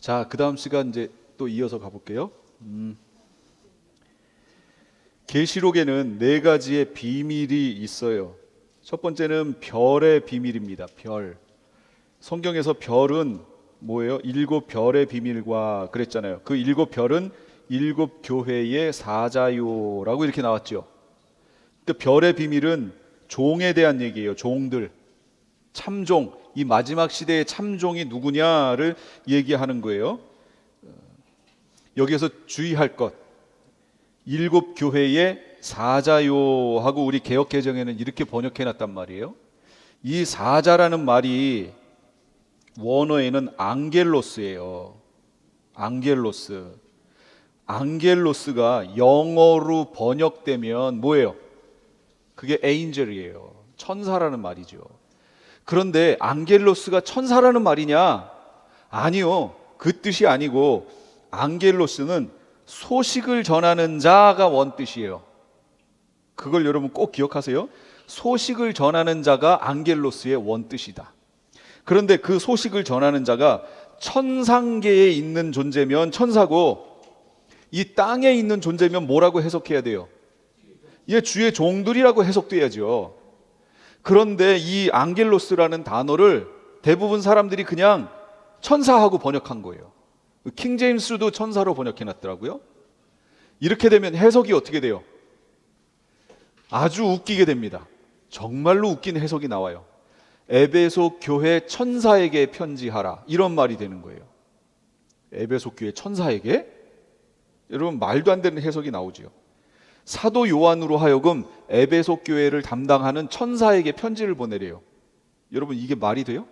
자, 그 다음 시간 이제 또 이어서 가볼게요. 계시록에는 네 가지의 비밀이 있어요. 첫 번째는 별의 비밀입니다. 별. 성경에서 별은 뭐예요? 일곱 별의 비밀과 그랬잖아요. 그 일곱 별은 일곱 교회의 사자요라고 이렇게 나왔죠. 그 별의 비밀은 종에 대한 얘기예요. 종들. 참종. 이 마지막 시대의 참종이 누구냐를 얘기하는 거예요. 여기에서 주의할 것. 일곱 교회의 사자요 하고 우리 개역개정에는 이렇게 번역해 놨단 말이에요. 이 사자라는 말이 원어에는 앙겔로스예요. 앙겔로스. 앙겔로스가 영어로 번역되면 뭐예요? 그게 에인젤이에요. 천사라는 말이죠. 그런데 앙겔로스가 천사라는 말이냐? 아니요. 그 뜻이 아니고 앙겔로스는 소식을 전하는 자가 원뜻이에요. 그걸 여러분 꼭 기억하세요. 소식을 전하는 자가 앙겔로스의 원뜻이다. 그런데 그 소식을 전하는 자가 천상계에 있는 존재면 천사고 이 땅에 있는 존재면 뭐라고 해석해야 돼요? 얘 주의 종들이라고 해석돼야죠. 그런데 이 앙겔로스라는 단어를 대부분 사람들이 그냥 천사하고 번역한 거예요. 킹제임스도 천사로 번역해 놨더라고요. 이렇게 되면 해석이 어떻게 돼요? 아주 웃기게 됩니다. 정말로 웃긴 해석이 나와요. 에베소 교회 천사에게 편지하라, 이런 말이 되는 거예요. 에베소 교회 천사에게? 여러분, 말도 안 되는 해석이 나오죠. 사도 요한으로 하여금 에베소 교회를 담당하는 천사에게 편지를 보내래요. 여러분, 이게 말이 돼요?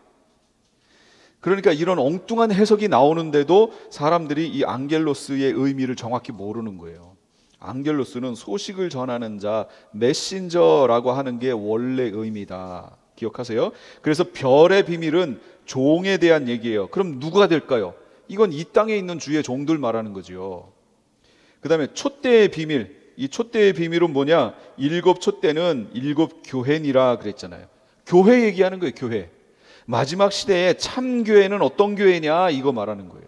그러니까 이런 엉뚱한 해석이 나오는데도 사람들이 이 앙겔로스의 의미를 정확히 모르는 거예요. 앙겔로스는 소식을 전하는 자, 메신저라고 하는 게 원래 의미다. 기억하세요? 그래서 별의 비밀은 종에 대한 얘기예요. 그럼 누가 될까요? 이건 이 땅에 있는 주의 종들 말하는 거죠. 그 다음에 촛대의 비밀. 이 촛대의 비밀은 뭐냐? 일곱 촛대는 일곱 교회니라 그랬잖아요. 교회 얘기하는 거예요. 교회. 마지막 시대에 참 교회는 어떤 교회냐, 이거 말하는 거예요.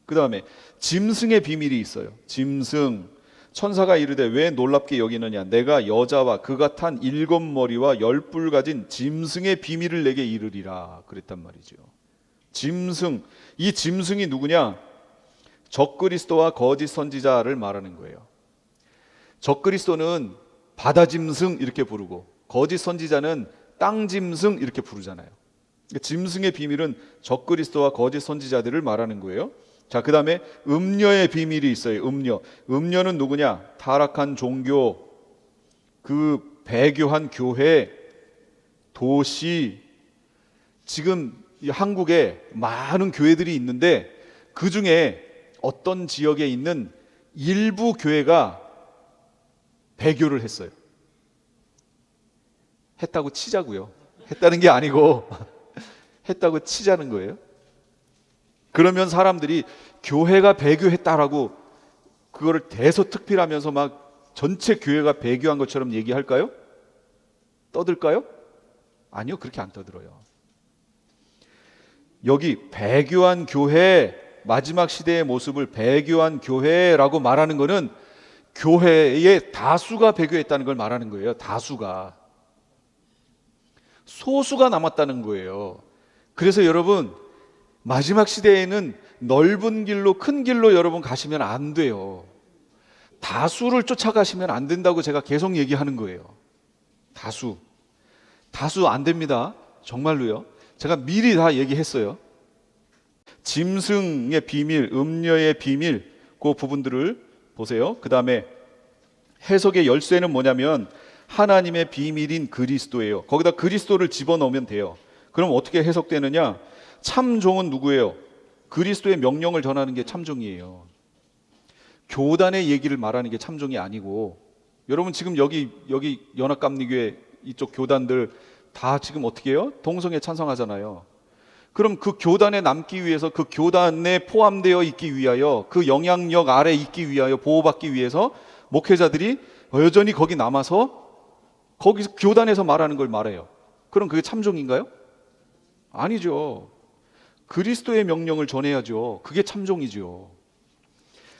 그 다음에 짐승의 비밀이 있어요. 짐승. 천사가 이르되 왜 놀랍게 여기느냐? 내가 여자와 그가 탄 일곱 머리와 열 뿔 가진 짐승의 비밀을 내게 이르리라 그랬단 말이죠. 짐승. 이 짐승이 누구냐? 적그리스도와 거짓 선지자를 말하는 거예요. 적그리스도는 바다 짐승 이렇게 부르고 거짓 선지자는 땅 짐승 이렇게 부르잖아요. 짐승의 비밀은 적그리스도와 거짓 선지자들을 말하는 거예요. 자, 그 다음에 음녀의 비밀이 있어요. 음녀. 음녀는 누구냐? 타락한 종교, 그 배교한 교회, 도시. 지금 한국에 많은 교회들이 있는데 그 중에 어떤 지역에 있는 일부 교회가 배교를 했어요. 했다고 치자고요. 했다는 게 아니고 했다고 치자는 거예요. 그러면 사람들이 교회가 배교했다라고 그거를 대서특필하면서 막 전체 교회가 배교한 것처럼 얘기할까요? 떠들까요? 아니요, 그렇게 안 떠들어요. 여기 배교한 교회, 마지막 시대의 모습을 배교한 교회라고 말하는 것은 교회의 다수가 배교했다는 걸 말하는 거예요. 다수가. 소수가 남았다는 거예요. 그래서 여러분, 마지막 시대에는 넓은 길로, 큰 길로 여러분 가시면 안 돼요. 다수를 쫓아가시면 안 된다고 제가 계속 얘기하는 거예요. 다수 안 됩니다. 정말로요. 제가 미리 다 얘기했어요. 짐승의 비밀, 음녀의 비밀, 그 부분들을 보세요. 그 다음에 해석의 열쇠는 뭐냐면 하나님의 비밀인 그리스도예요. 거기다 그리스도를 집어넣으면 돼요. 그럼 어떻게 해석되느냐? 참종은 누구예요? 그리스도의 명령을 전하는 게 참종이에요. 교단의 얘기를 말하는 게 참종이 아니고, 여러분 지금 여기 연합감리교회 이쪽 교단들 다 지금 어떻게 해요? 동성애 찬성하잖아요. 그럼 그 교단에 남기 위해서, 그 교단에 포함되어 있기 위하여, 그 영향력 아래 있기 위하여, 보호받기 위해서 목회자들이 여전히 거기 남아서 거기서 교단에서 말하는 걸 말해요. 그럼 그게 참종인가요? 아니죠. 그리스도의 명령을 전해야죠. 그게 참종이죠.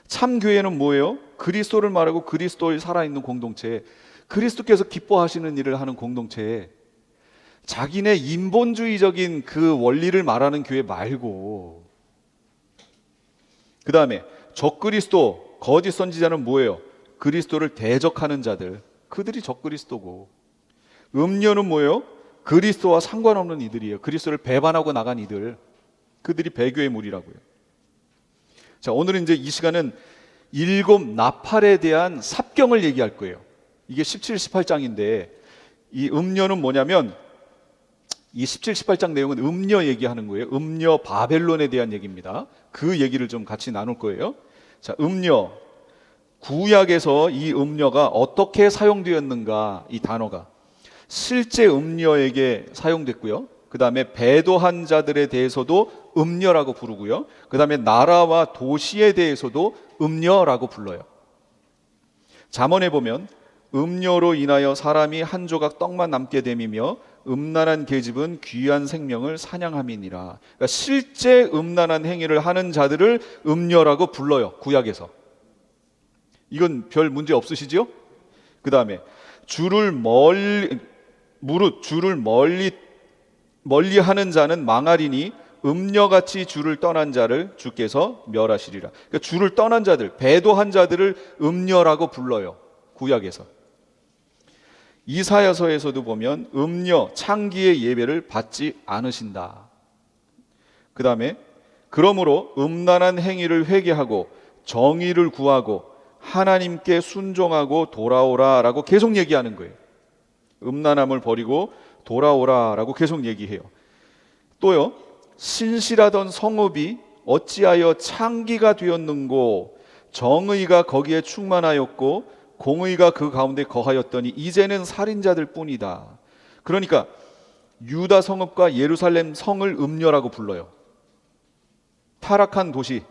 참교회는 뭐예요? 그리스도를 말하고 그리스도의 살아있는 공동체, 그리스도께서 기뻐하시는 일을 하는 공동체, 자기네 인본주의적인 그 원리를 말하는 교회 말고. 그 다음에 적그리스도, 거짓 선지자는 뭐예요? 그리스도를 대적하는 자들, 그들이 적그리스도고. 음녀는 뭐예요? 그리스도와 상관없는 이들이에요. 그리스도를 배반하고 나간 이들, 그들이 배교의 무리라고요. 자, 오늘은 이제 이 시간은 일곱 나팔에 대한 삽경을 얘기할 거예요. 이게 17, 18장인데 이 음녀는 뭐냐면, 이 17, 18장 내용은 음녀 얘기하는 거예요. 음녀 바벨론에 대한 얘기입니다. 그 얘기를 좀 같이 나눌 거예요. 자, 음녀, 구약에서 이 음녀가 어떻게 사용되었는가, 이 단어가 실제 음녀에게 사용됐고요. 그 다음에 배도한 자들에 대해서도 음녀라고 부르고요. 그 다음에 나라와 도시에 대해서도 음녀라고 불러요. 잠언에 보면 음녀로 인하여 사람이 한 조각 떡만 남게 됨이며 음란한 계집은 귀한 생명을 사냥함이니라. 그러니까 실제 음란한 행위를 하는 자들을 음녀라고 불러요, 구약에서. 이건 별 문제 없으시죠? 그 다음에 줄을 멀리 하는 자는 망하리니 음녀같이 줄을 떠난 자를 주께서 멸하시리라. 그러니까 줄을 떠난 자들, 배도한 자들을 음녀라고 불러요, 구약에서. 이사야서에서도 보면 음녀, 창기의 예배를 받지 않으신다. 그 다음에 그러므로 음란한 행위를 회개하고 정의를 구하고 하나님께 순종하고 돌아오라 라고 계속 얘기하는 거예요. 음란함을 버리고 돌아오라 라고 계속 얘기해요. 또요, 신실하던 성읍이 어찌하여 창기가 되었는고, 정의가 거기에 충만하였고 공의가 그 가운데 거하였더니 이제는 살인자들 뿐이다. 그러니까 유다 성읍과 예루살렘 성을 음녀라고 불러요. 타락한 도시,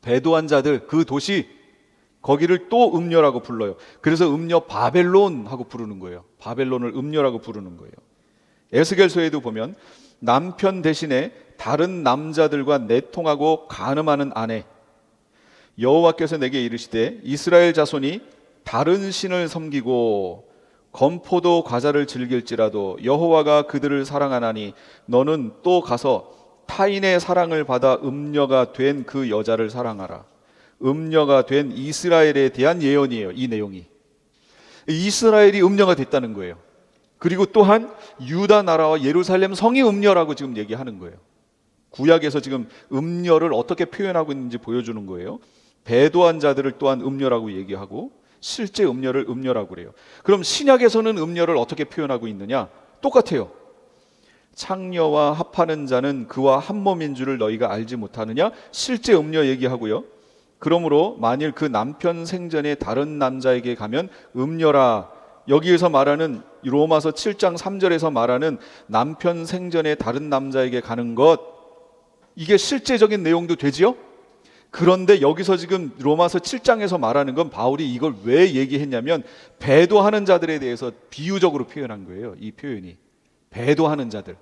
배도한 자들, 그 도시, 거기를 또 음녀라고 불러요. 그래서 음녀 바벨론 하고 부르는 거예요. 바벨론을 음녀라고 부르는 거예요. 에스겔서에도 보면 남편 대신에 다른 남자들과 내통하고 간음하는 아내, 여호와께서 내게 이르시되 이스라엘 자손이 다른 신을 섬기고 건포도 과자를 즐길지라도 여호와가 그들을 사랑하나니 너는 또 가서 타인의 사랑을 받아 음녀가 된 그 여자를 사랑하라. 음녀가 된 이스라엘에 대한 예언이에요, 이 내용이. 이스라엘이 음녀가 됐다는 거예요. 그리고 또한 유다 나라와 예루살렘 성이 음녀라고 지금 얘기하는 거예요. 구약에서 지금 음녀를 어떻게 표현하고 있는지 보여주는 거예요. 배도한 자들을 또한 음녀라고 얘기하고 실제 음녀를 음녀라고 그래요. 그럼 신약에서는 음녀를 어떻게 표현하고 있느냐? 똑같아요. 창녀와 합하는 자는 그와 한 몸인 줄을 너희가 알지 못하느냐? 실제 음녀 얘기하고요. 그러므로 만일 그 남편 생전에 다른 남자에게 가면 음녀라. 여기에서 말하는 로마서 7장 3절에서 말하는 남편 생전에 다른 남자에게 가는 것, 이게 실제적인 내용도 되지요? 그런데 여기서 지금 로마서 7장에서 말하는 건 바울이 이걸 왜 얘기했냐면 배도하는 자들에 대해서 비유적으로 표현한 거예요. 이 표현이 배도하는 자들.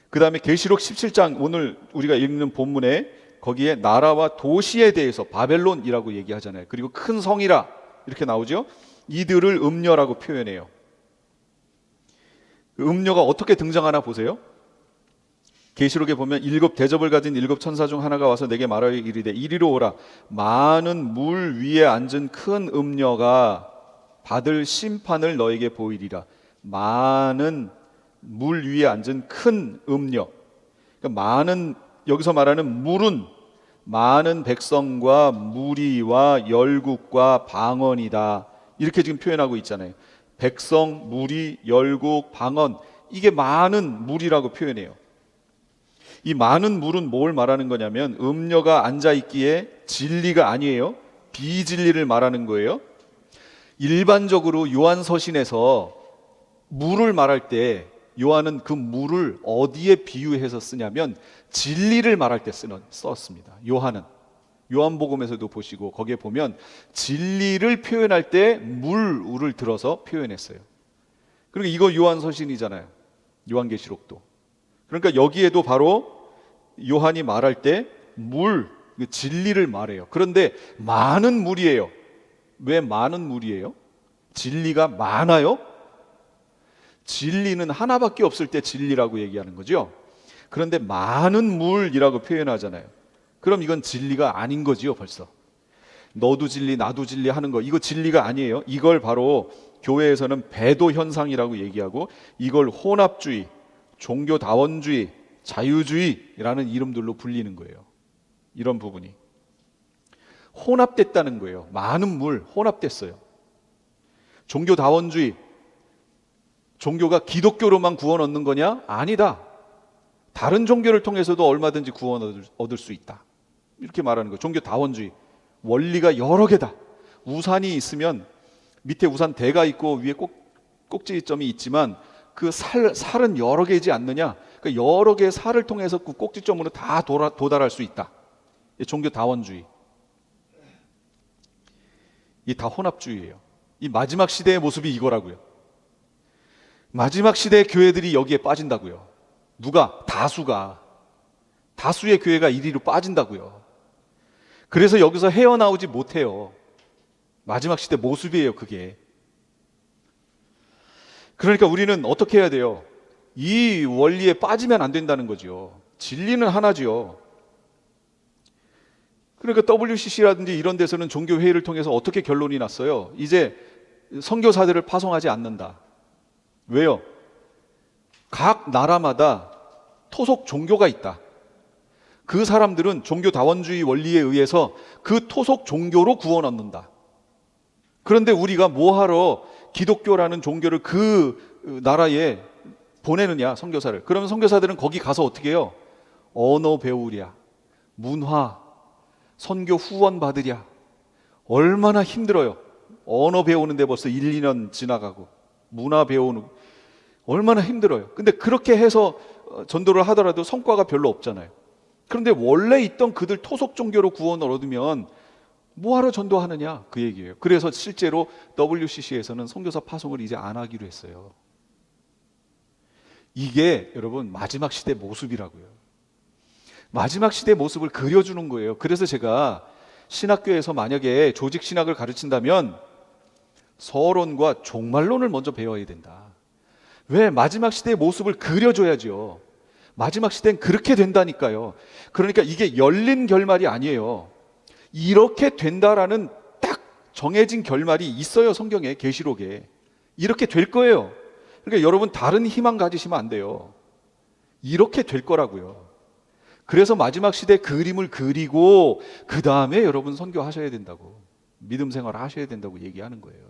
그 다음에 계시록 17장, 오늘 우리가 읽는 본문에 거기에 나라와 도시에 대해서 바벨론이라고 얘기하잖아요. 그리고 큰 성이라 이렇게 나오죠. 이들을 음녀라고 표현해요. 음녀가 어떻게 등장하나 보세요. 계시록에 보면 일곱 대접을 가진 일곱 천사 중 하나가 와서 내게 말하여 이르되 이리로 오라. 많은 물 위에 앉은 큰 음녀가 받을 심판을 너에게 보이리라. 많은 물 위에 앉은 큰 음녀. 그러니까 많은, 여기서 말하는 물은 많은 백성과 무리와 열국과 방언이다. 이렇게 지금 표현하고 있잖아요. 백성, 무리, 열국, 방언, 이게 많은 물이라고 표현해요. 이 많은 물은 뭘 말하는 거냐면 음녀가 앉아있기에 진리가 아니에요. 비진리를 말하는 거예요. 일반적으로 요한서신에서 물을 말할 때 요한은 그 물을 어디에 비유해서 쓰냐면 진리를 말할 때 썼습니다. 요한은 요한복음에서도 보시고 거기에 보면 진리를 표현할 때 물을 들어서 표현했어요. 그리고 이거 요한서신이잖아요. 요한계시록도. 그러니까 여기에도 바로 요한이 말할 때 물, 진리를 말해요. 그런데 많은 물이에요. 왜 많은 물이에요? 진리가 많아요? 진리는 하나밖에 없을 때 진리라고 얘기하는 거죠. 그런데 많은 물이라고 표현하잖아요. 그럼 이건 진리가 아닌 거지요, 벌써. 너도 진리, 나도 진리 하는 거, 이거 진리가 아니에요. 이걸 바로 교회에서는 배도 현상이라고 얘기하고, 이걸 혼합주의, 종교다원주의, 자유주의라는 이름들로 불리는 거예요. 이런 부분이 혼합됐다는 거예요. 많은 물 혼합됐어요. 종교다원주의, 종교가 기독교로만 구원 얻는 거냐? 아니다. 다른 종교를 통해서도 얼마든지 구원 얻을 수 있다. 이렇게 말하는 거예요. 종교다원주의. 원리가 여러 개다. 우산이 있으면 밑에 우산 대가 있고 위에 꼭지점이 있지만 그 살은 여러 개이지 않느냐? 그러니까 여러 개의 살을 통해서 그 꼭지점으로 다 도달할 수 있다. 종교다원주의. 이 다 혼합주의예요. 이 마지막 시대의 모습이 이거라고요. 마지막 시대의 교회들이 여기에 빠진다고요. 누가? 다수의 교회가 이리로 빠진다고요. 그래서 여기서 헤어나오지 못해요. 마지막 시대 모습이에요, 그게. 그러니까 우리는 어떻게 해야 돼요? 이 원리에 빠지면 안 된다는 거죠. 진리는 하나죠. 그러니까 WCC라든지 이런 데서는 종교회의를 통해서 어떻게 결론이 났어요? 이제 선교사들을 파송하지 않는다. 왜요? 각 나라마다 토속 종교가 있다. 그 사람들은 종교다원주의 원리에 의해서 그 토속 종교로 구원 얻는다. 그런데 우리가 뭐하러 기독교라는 종교를 그 나라에 보내느냐, 선교사를. 그러면 선교사들은 거기 가서 어떻게 해요? 언어 배우랴, 문화, 선교 후원 받으랴. 얼마나 힘들어요. 언어 배우는데 벌써 1, 2년 지나가고 문화 배우는 얼마나 힘들어요. 근데 그렇게 해서 전도를 하더라도 성과가 별로 없잖아요. 그런데 원래 있던 그들 토속 종교로 구원을 얻으면 뭐하러 전도하느냐, 그 얘기예요. 그래서 실제로 WCC에서는 선교사 파송을 이제 안 하기로 했어요. 이게 여러분 마지막 시대 모습이라고요. 마지막 시대 모습을 그려주는 거예요. 그래서 제가 신학교에서 만약에 조직 신학을 가르친다면 서론과 종말론을 먼저 배워야 된다. 왜? 마지막 시대의 모습을 그려줘야죠. 마지막 시대는 그렇게 된다니까요. 그러니까 이게 열린 결말이 아니에요. 이렇게 된다라는 딱 정해진 결말이 있어요. 성경에, 계시록에. 이렇게 될 거예요. 그러니까 여러분 다른 희망 가지시면 안 돼요. 이렇게 될 거라고요. 그래서 마지막 시대 그림을 그리고 그 다음에 여러분 선교하셔야 된다고, 믿음 생활 하셔야 된다고 얘기하는 거예요.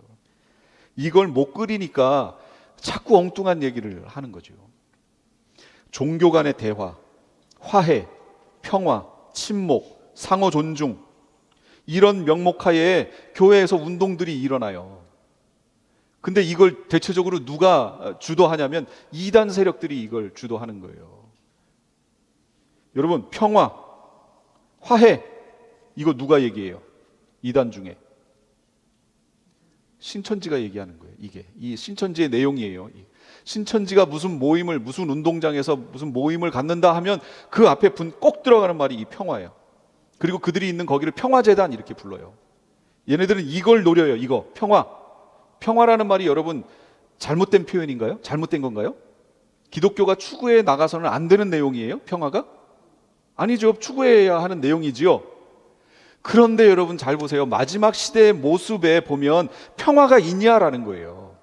이걸 못 그리니까 자꾸 엉뚱한 얘기를 하는 거죠. 종교 간의 대화, 화해, 평화, 침묵, 상호 존중, 이런 명목하에 교회에서 운동들이 일어나요. 근데 이걸 대체적으로 누가 주도하냐면 이단 세력들이 이걸 주도하는 거예요. 여러분, 평화, 화해, 이거 누가 얘기해요? 이단 중에 신천지가 얘기하는 거예요. 이게 이 신천지의 내용이에요. 신천지가 무슨 모임을, 무슨 운동장에서 무슨 모임을 갖는다 하면 그 앞에 꼭 들어가는 말이 이 평화예요. 그리고 그들이 있는 거기를 평화재단 이렇게 불러요. 얘네들은 이걸 노려요. 이거 평화. 평화라는 말이 여러분 잘못된 표현인가요? 잘못된 건가요? 기독교가 추구해 나가서는 안 되는 내용이에요? 평화가? 아니죠. 추구해야 하는 내용이지요. 그런데 여러분 잘 보세요. 마지막 시대의 모습에 보면 평화가 있냐라는 거예요.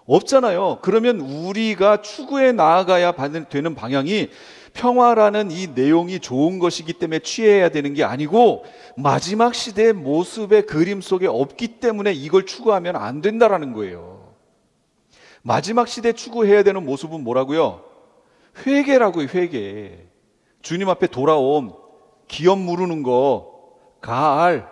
없잖아요. 그러면 우리가 추구해 나아가야 되는 방향이 평화라는 이 내용이 좋은 것이기 때문에 취해야 되는 게 아니고 마지막 시대의 모습의 그림 속에 없기 때문에 이걸 추구하면 안 된다라는 거예요. 마지막 시대 추구해야 되는 모습은 뭐라고요? 회개라고요. 회개. 주님 앞에 돌아옴, 기업 무르는 거, 가알.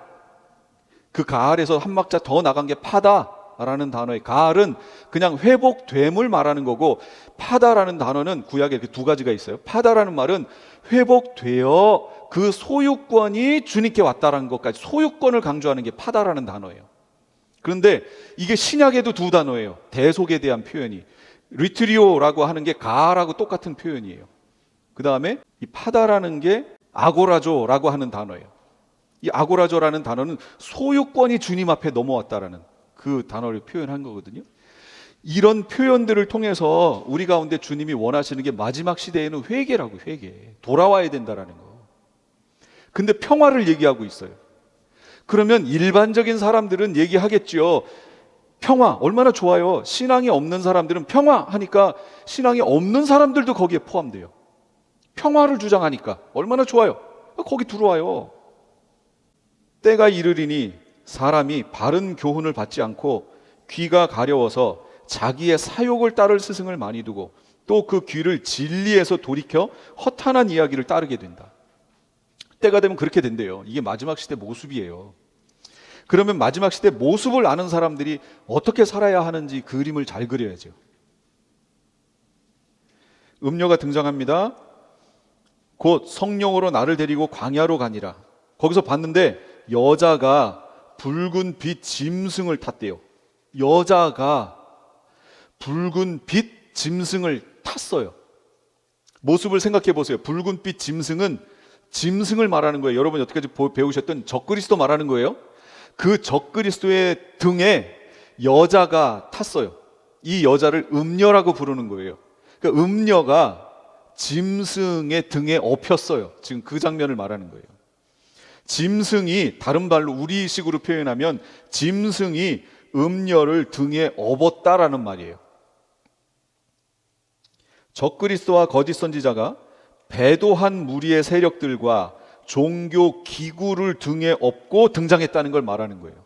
그 가알에서 한 박자 더 나간 게 파다라는 단어의 가알은 그냥 회복됨을 말하는 거고, 파다라는 단어는 구약에 이렇게 두 가지가 있어요. 파다라는 말은 회복되어 그 소유권이 주님께 왔다라는 것까지, 소유권을 강조하는 게 파다라는 단어예요. 그런데 이게 신약에도 두 단어예요. 대속에 대한 표현이. 리트리오라고 하는 게 가라고 똑같은 표현이에요. 그 다음에 이 파다라는 게 아고라조라고 하는 단어예요. 이 아고라조라는 단어는 소유권이 주님 앞에 넘어왔다라는 그 단어를 표현한 거거든요. 이런 표현들을 통해서 우리 가운데 주님이 원하시는 게 마지막 시대에는 회개라고, 회개. 돌아와야 된다라는 거. 근데 평화를 얘기하고 있어요. 그러면 일반적인 사람들은 얘기하겠죠. 평화 얼마나 좋아요. 신앙이 없는 사람들은 평화 하니까 신앙이 없는 사람들도 거기에 포함돼요. 평화를 주장하니까 얼마나 좋아요. 거기 들어와요. 때가 이르리니 사람이 바른 교훈을 받지 않고 귀가 가려워서 자기의 사욕을 따를 스승을 많이 두고 또 그 귀를 진리에서 돌이켜 허탄한 이야기를 따르게 된다. 때가 되면 그렇게 된대요. 이게 마지막 시대 모습이에요. 그러면 마지막 시대 모습을 아는 사람들이 어떻게 살아야 하는지 그림을 잘 그려야죠. 음녀가 등장합니다. 곧 성령으로 나를 데리고 광야로 가니라. 거기서 봤는데 여자가 붉은 빛 짐승을 탔대요. 여자가 붉은 빛 짐승을 탔어요. 모습을 생각해 보세요. 붉은 빛 짐승은 짐승을 말하는 거예요. 여러분 여태까지 배우셨던 적그리스도 말하는 거예요. 그 적그리스도의 등에 여자가 탔어요. 이 여자를 음녀라고 부르는 거예요. 그러니까 음녀가 짐승의 등에 업혔어요. 지금 그 장면을 말하는 거예요. 짐승이, 다른 말로 우리식으로 표현하면 짐승이 음녀를 등에 업었다라는 말이에요. 적그리스도와 거짓 선지자가 배도한 무리의 세력들과 종교 기구를 등에 업고 등장했다는 걸 말하는 거예요.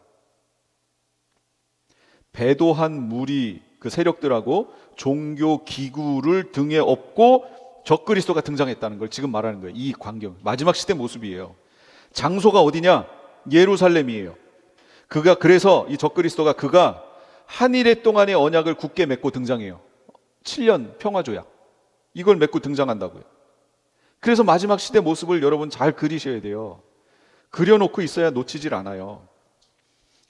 배도한 무리, 그 세력들하고 종교 기구를 등에 업고 적그리스도가 등장했다는 걸 지금 말하는 거예요. 이 광경, 마지막 시대 모습이에요. 장소가 어디냐? 예루살렘이에요. 그래서 이 적그리스도가 그가 한 일해 동안의 언약을 굳게 맺고 등장해요. 7년 평화조약, 이걸 맺고 등장한다고요. 그래서 마지막 시대 모습을 여러분 잘 그리셔야 돼요. 그려놓고 있어야 놓치질 않아요.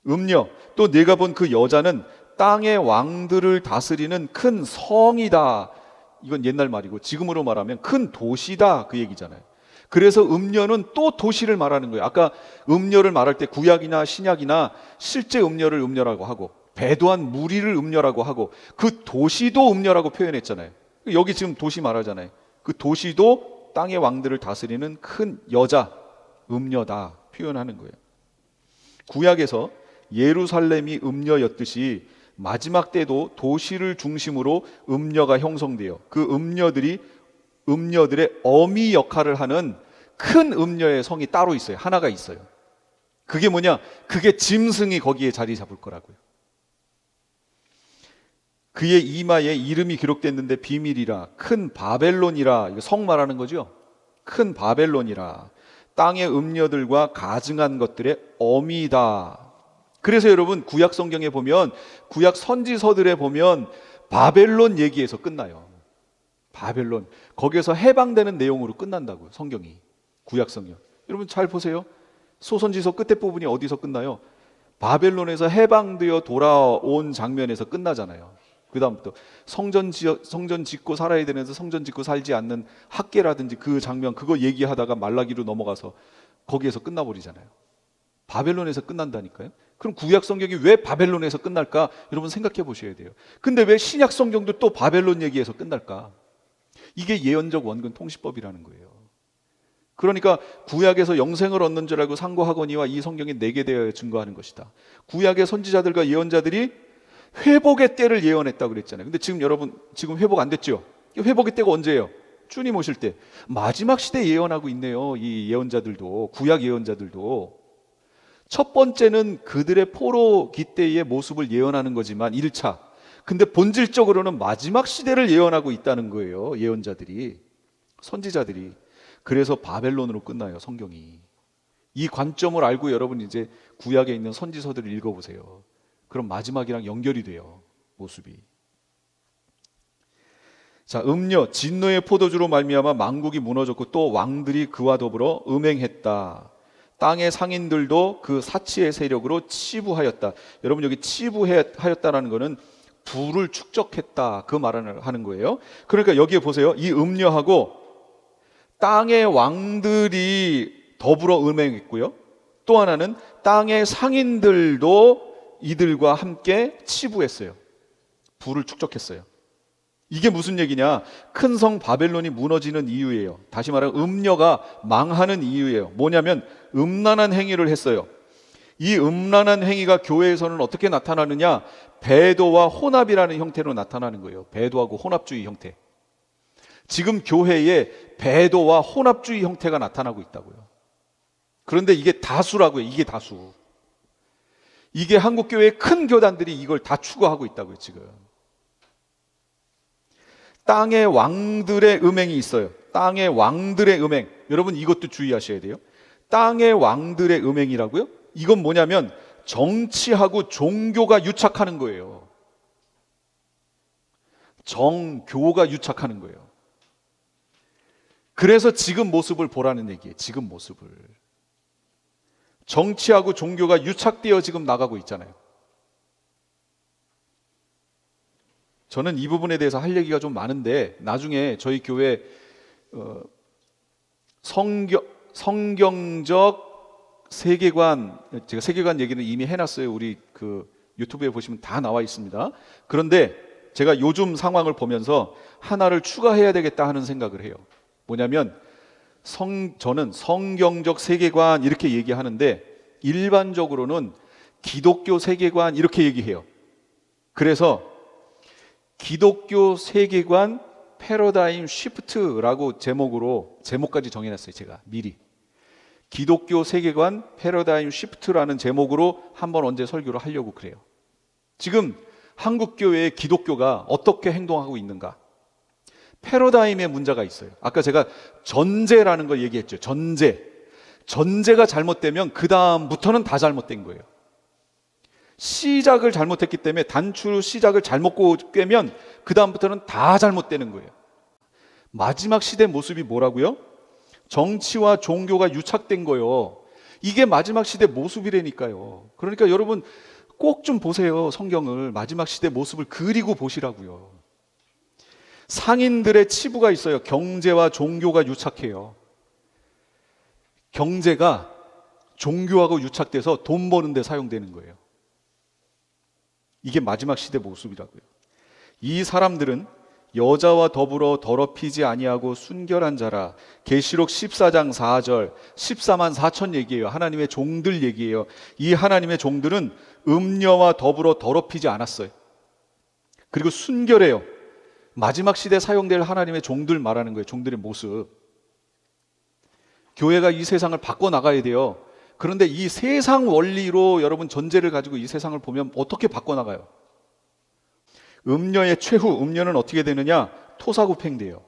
음녀, 또 내가 본 그 여자는 땅의 왕들을 다스리는 큰 성이다. 이건 옛날 말이고 지금으로 말하면 큰 도시다, 그 얘기잖아요. 그래서 음녀는 또 도시를 말하는 거예요. 아까 음녀를 말할 때 구약이나 신약이나 실제 음녀를 음녀라고 하고 배도한 무리를 음녀라고 하고 그 도시도 음녀라고 표현했잖아요. 여기 지금 도시 말하잖아요. 그 도시도 땅의 왕들을 다스리는 큰 여자, 음녀다 표현하는 거예요. 구약에서 예루살렘이 음녀였듯이 마지막 때도 도시를 중심으로 음녀가 형성돼요. 그 음녀들의 어미 역할을 하는 큰 음녀의 성이 따로 있어요. 하나가 있어요. 그게 뭐냐? 그게 짐승이 거기에 자리 잡을 거라고요. 그의 이마에 이름이 기록됐는데 비밀이라, 큰 바벨론이라, 이거 성 말하는 거죠. 큰 바벨론이라, 땅의 음녀들과 가증한 것들의 어미다. 그래서 여러분 구약 성경에 보면, 구약 선지서들에 보면 바벨론 얘기에서 끝나요. 바벨론, 거기에서 해방되는 내용으로 끝난다고요. 성경이, 구약 성경. 여러분 잘 보세요. 소선지서 끝에 부분이 어디서 끝나요? 바벨론에서 해방되어 돌아온 장면에서 끝나잖아요. 그 다음부터 성전 짓고 살아야 되는데 성전 짓고 살지 않는 학계라든지 그 장면, 그거 얘기하다가 말라기로 넘어가서 거기에서 끝나버리잖아요. 바벨론에서 끝난다니까요. 그럼 구약 성경이 왜 바벨론에서 끝날까? 여러분 생각해 보셔야 돼요. 근데 왜 신약 성경도 또 바벨론 얘기에서 끝날까? 이게 예언적 원근 통시법이라는 거예요. 그러니까 구약에서 영생을 얻는 줄 알고 상고하거니와 이 성경이 내게 되어 증거하는 것이다. 구약의 선지자들과 예언자들이 회복의 때를 예언했다고 그랬잖아요. 근데 지금 여러분, 지금 회복 안 됐죠? 회복의 때가 언제예요? 주님 오실 때. 마지막 시대 예언하고 있네요. 이 예언자들도, 구약 예언자들도. 첫 번째는 그들의 포로기 때의 모습을 예언하는 거지만 1차. 근데 본질적으로는 마지막 시대를 예언하고 있다는 거예요. 예언자들이, 선지자들이. 그래서 바벨론으로 끝나요, 성경이. 이 관점을 알고 여러분 이제 구약에 있는 선지서들을 읽어보세요. 그럼 마지막이랑 연결이 돼요, 모습이. 자, 음녀, 진노의 포도주로 말미암아 만국이 무너졌고 또 왕들이 그와 더불어 음행했다. 땅의 상인들도 그 사치의 세력으로 치부하였다. 여러분 여기 치부하였다라는 거는 부를 축적했다, 그 말을 하는 거예요. 그러니까 여기에 보세요. 이 음녀하고 땅의 왕들이 더불어 음행했고요. 또 하나는 땅의 상인들도 이들과 함께 치부했어요. 부를 축적했어요. 이게 무슨 얘기냐? 큰 성 바벨론이 무너지는 이유예요. 다시 말하면 음녀가 망하는 이유예요. 뭐냐면 음란한 행위를 했어요. 이 음란한 행위가 교회에서는 어떻게 나타나느냐? 배도와 혼합이라는 형태로 나타나는 거예요. 배도하고 혼합주의 형태. 지금 교회에 배도와 혼합주의 형태가 나타나고 있다고요. 그런데 이게 다수라고요. 이게 다수. 이게 한국교회의 큰 교단들이 이걸 다 추구하고 있다고요, 지금. 땅의 왕들의 음행이 있어요. 땅의 왕들의 음행. 여러분 이것도 주의하셔야 돼요. 땅의 왕들의 음행이라고요? 이건 뭐냐면 정치하고 종교가 유착하는 거예요. 정교가 유착하는 거예요. 그래서 지금 모습을 보라는 얘기예요. 지금 모습을. 정치하고 종교가 유착되어 지금 나가고 있잖아요. 저는 이 부분에 대해서 할 얘기가 좀 많은데 나중에 저희 교회 성경적 세계관, 제가 세계관 얘기는 이미 해놨어요. 우리 그 유튜브에 보시면 다 나와 있습니다. 그런데 제가 요즘 상황을 보면서 하나를 추가해야 되겠다 하는 생각을 해요. 뭐냐면 저는 성경적 세계관 이렇게 얘기하는데 일반적으로는 기독교 세계관 이렇게 얘기해요. 그래서 기독교 세계관 패러다임 쉬프트라고 제목까지 정해놨어요. 제가 미리 기독교 세계관 패러다임 쉬프트라는 제목으로 한번 언제 설교를 하려고 그래요. 지금 한국교회의 기독교가 어떻게 행동하고 있는가? 패러다임에 문제가 있어요. 아까 제가 전제라는 걸 얘기했죠. 전제가 잘못되면 그 다음부터는 다 잘못된 거예요. 시작을 잘못했기 때문에 단추 시작을 잘못 꿰면 그 다음부터는 다 잘못되는 거예요. 마지막 시대 모습이 뭐라고요? 정치와 종교가 유착된 거예요. 이게 마지막 시대 모습이라니까요. 그러니까 여러분 꼭 좀 보세요. 성경을 마지막 시대 모습을 그리고 보시라고요. 상인들의 치부가 있어요. 경제와 종교가 유착해요. 경제가 종교하고 유착돼서 돈 버는 데 사용되는 거예요. 이게 마지막 시대 모습이라고요. 이 사람들은 여자와 더불어 더럽히지 아니하고 순결한 자라. 계시록 14장 4절 14만 4천 얘기예요. 하나님의 종들 얘기예요. 이 하나님의 종들은 음녀와 더불어 더럽히지 않았어요. 그리고 순결해요. 마지막 시대에 사용될 하나님의 종들 말하는 거예요. 종들의 모습. 교회가 이 세상을 바꿔나가야 돼요. 그런데 이 세상 원리로 여러분 전제를 가지고 이 세상을 보면 어떻게 바꿔나가요? 음녀의 최후, 음녀는 어떻게 되느냐? 토사구팽돼요.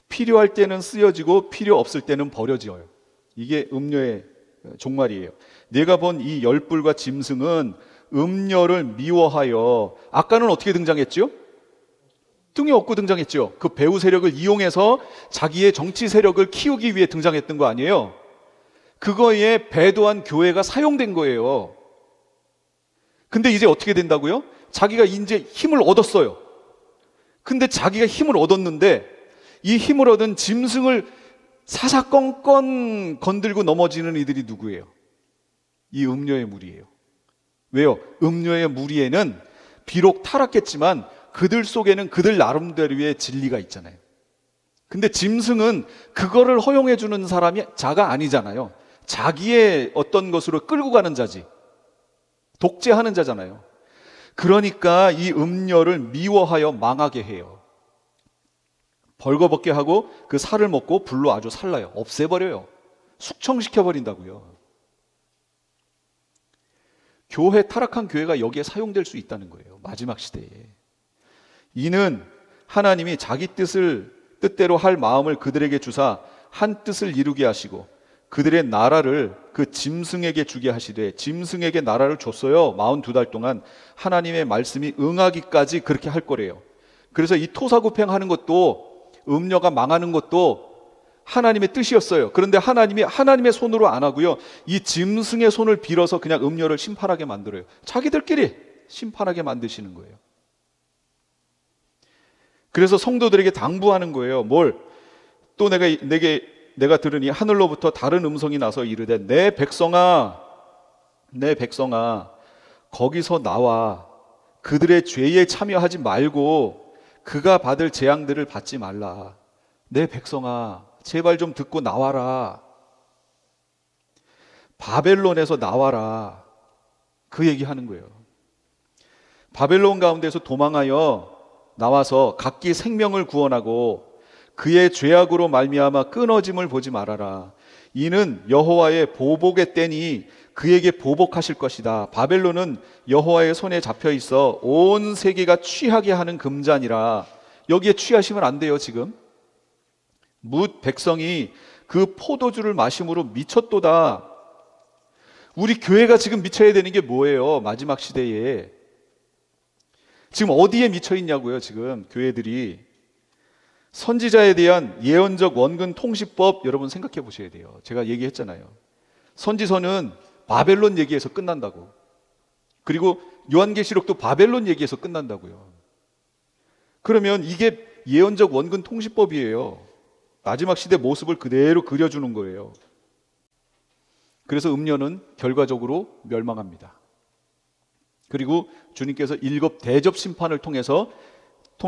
필요할 때는 쓰여지고 필요 없을 때는 버려져요. 이게 음녀의 종말이에요. 내가 본 이 열불과 짐승은 음녀를 미워하여, 아까는 어떻게 등장했죠? 뚱이 없고 등장했죠. 그 배후 세력을 이용해서 자기의 정치 세력을 키우기 위해 등장했던 거 아니에요? 그거에 배도한 교회가 사용된 거예요. 근데 이제 어떻게 된다고요? 자기가 이제 힘을 얻었어요. 근데 자기가 힘을 얻었는데 이 힘을 얻은 짐승을 사사건건 건들고 넘어지는 이들이 누구예요? 이 음녀의 무리예요. 왜요? 음녀의 무리에는 비록 타락했지만 그들 속에는 그들 나름대로의 진리가 있잖아요. 근데 짐승은 그거를 허용해 주는 사람이 자가 아니잖아요. 자기의 어떤 것으로 끌고 가는 자지. 독재하는 자잖아요. 그러니까 이 음녀를 미워하여 망하게 해요. 벌거벗게 하고 그 살을 먹고 불로 아주 살라요. 없애버려요. 숙청시켜버린다고요. 타락한 교회가 여기에 사용될 수 있다는 거예요. 마지막 시대에. 이는 하나님이 자기 뜻대로 할 마음을 그들에게 주사 한 뜻을 이루게 하시고 그들의 나라를 그 짐승에게 주게 하시되, 짐승에게 나라를 줬어요. 42달 동안 하나님의 말씀이 응하기까지 그렇게 할 거래요. 그래서 이 토사구팽하는 것도, 음녀가 망하는 것도 하나님의 뜻이었어요. 그런데 하나님이 하나님의 손으로 안 하고요, 이 짐승의 손을 빌어서 그냥 음녀를 심판하게 만들어요. 자기들끼리 심판하게 만드시는 거예요. 그래서 성도들에게 당부하는 거예요. 뭘? 또 내가 들으니 하늘로부터 다른 음성이 나서 이르되 내 백성아 거기서 나와 그들의 죄에 참여하지 말고 그가 받을 재앙들을 받지 말라. 내 백성아 제발 좀 듣고 나와라. 바벨론에서 나와라. 그 얘기하는 거예요. 바벨론 가운데서 도망하여 나와서 각기 생명을 구원하고 그의 죄악으로 말미암아 끊어짐을 보지 말아라. 이는 여호와의 보복의 때니 그에게 보복하실 것이다. 바벨론은 여호와의 손에 잡혀 있어 온 세계가 취하게 하는 금잔이라. 여기에 취하시면 안 돼요. 지금 뭇 백성이 그 포도주를 마심으로 미쳤도다. 우리 교회가 지금 미쳐야 되는 게 뭐예요? 마지막 시대에 지금 어디에 미쳐 있냐고요? 지금 교회들이 선지자에 대한 예언적 원근 통시법 여러분 생각해 보셔야 돼요. 제가 얘기했잖아요. 선지서는 바벨론 얘기해서 끝난다고. 그리고 요한계시록도 바벨론 얘기해서 끝난다고요. 그러면 이게 예언적 원근 통시법이에요. 마지막 시대 모습을 그대로 그려주는 거예요. 그래서 음료는 결과적으로 멸망합니다. 그리고 주님께서 7 대접 심판을 통해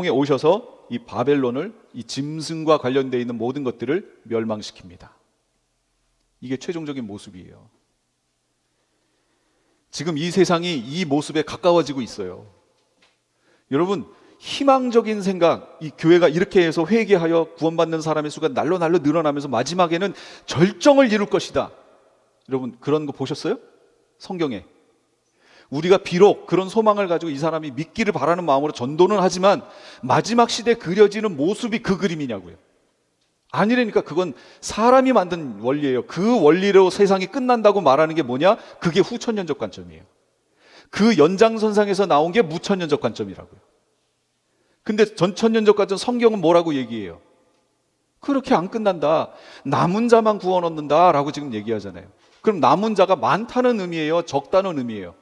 오셔서 이 바벨론을 이 짐승과 관련되어 있는 모든 것들을 멸망시킵니다. 이게 최종적인 모습이에요. 지금 이 세상이 이 모습에 가까워지고 있어요. 여러분 희망적인 생각, 이 교회가 이렇게 해서 회개하여 구원받는 사람의 수가 날로 늘어나면서 마지막에는 절정을 이룰 것이다. 여러분 그런 거 보셨어요? 성경에. 우리가 비록 그런 소망을 가지고 이 사람이 믿기를 바라는 마음으로 전도는 하지만 마지막 시대에 그려지는 모습이 그 그림이냐고요. 아니라니까. 그건 사람이 만든 원리예요. 그 원리로 세상이 끝난다고 말하는 게 뭐냐? 그게 후천년적 관점이에요. 그 연장선상에서 나온 게 무천년적 관점이라고요. 근데 전천년적 관점 성경은 뭐라고 얘기해요? 그렇게 안 끝난다. 남은 자만 구원 얻는다 라고 지금 얘기하잖아요. 그럼 남은 자가 많다는 의미예요? 적다는 의미예요?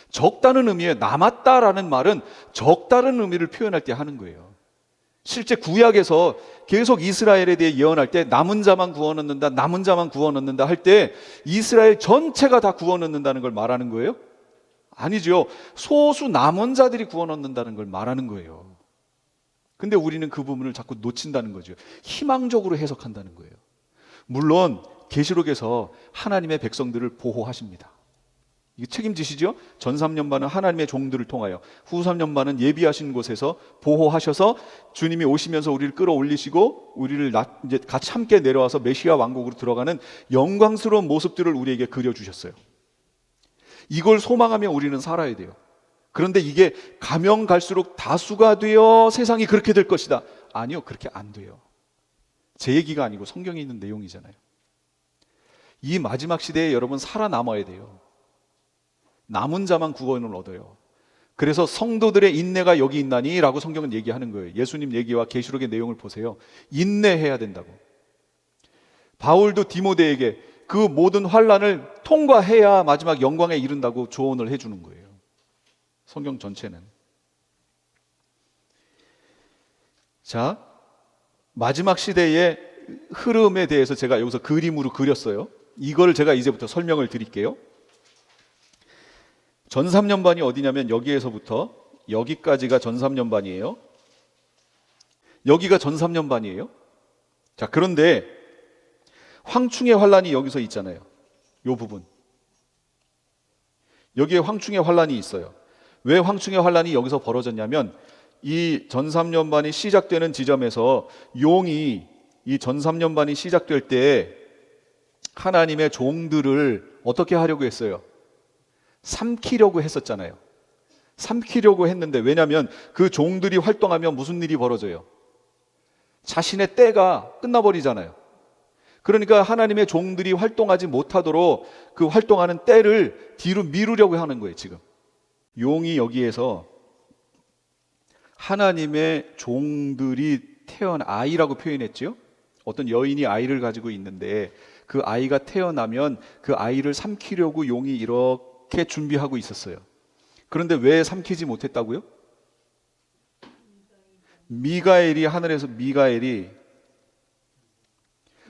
적다는 의미예요. 남았다라는 말은 적다는 의미를 표현할 때 하는 거예요. 실제 구약에서 계속 이스라엘에 대해 예언할 때 남은 자만 구원 얻는다, 남은 자만 구원 얻는다 할 때 이스라엘 전체가 다 구원 얻는다는 걸 말하는 거예요? 아니죠. 소수 남은 자들이 구원 얻는다는 걸 말하는 거예요. 근데 우리는 그 부분을 자꾸 놓친다는 거죠. 희망적으로 해석한다는 거예요. 물론 계시록에서 하나님의 백성들을 보호하십니다. 이게 책임지시죠? 전 3년반은 하나님의 종들을 통하여, 후 3년반은 예비하신 곳에서 보호하셔서 주님이 오시면서 우리를 끌어올리시고 우리를 이제 같이 함께 내려와서 메시아 왕국으로 들어가는 영광스러운 모습들을 우리에게 그려주셨어요. 이걸 소망하며 우리는 살아야 돼요. 그런데 이게 가면 갈수록 다수가 되어 세상이 그렇게 될 것이다. 아니요, 그렇게 안 돼요. 제 얘기가 아니고 성경에 있는 내용이잖아요. 이 마지막 시대에 여러분 살아남아야 돼요. 남은 자만 구원을 얻어요. 그래서 성도들의 인내가 여기 있나니 라고 성경은 얘기하는 거예요. 예수님 얘기와 계시록의 내용을 보세요. 인내해야 된다고. 바울도 디모데에게 그 모든 환난을 통과해야 마지막 영광에 이른다고 조언을 해주는 거예요. 성경 전체는. 자, 마지막 시대의 흐름에 대해서 제가 여기서 그림으로 그렸어요. 이걸 제가 이제부터 설명을 드릴게요. 전 3년반이 어디냐면 여기에서부터 여기까지가 전 3년반이에요. 여기가 전 3년반이에요. 자, 그런데 황충의 환란이 여기서 있잖아요. 이 부분. 여기에 황충의 환란이 있어요. 왜 황충의 환란이 여기서 벌어졌냐면 이 전 3년반이 시작되는 지점에서 용이 이 전 3년반이 시작될 때 하나님의 종들을 어떻게 하려고 했어요? 삼키려고 했었잖아요. 삼키려고 했는데 왜냐하면 그 종들이 활동하면 무슨 일이 벌어져요? 자신의 때가 끝나버리잖아요. 그러니까 하나님의 종들이 활동하지 못하도록 그 활동하는 때를 뒤로 미루려고 하는 거예요. 지금 용이 여기에서 하나님의 종들이 태어난 아이라고 표현했죠. 어떤 여인이 아이를 가지고 있는데 그 아이가 태어나면 그 아이를 삼키려고 용이 이렇게 준비하고 있었어요. 그런데 왜 삼키지 못했다고요? 미가엘이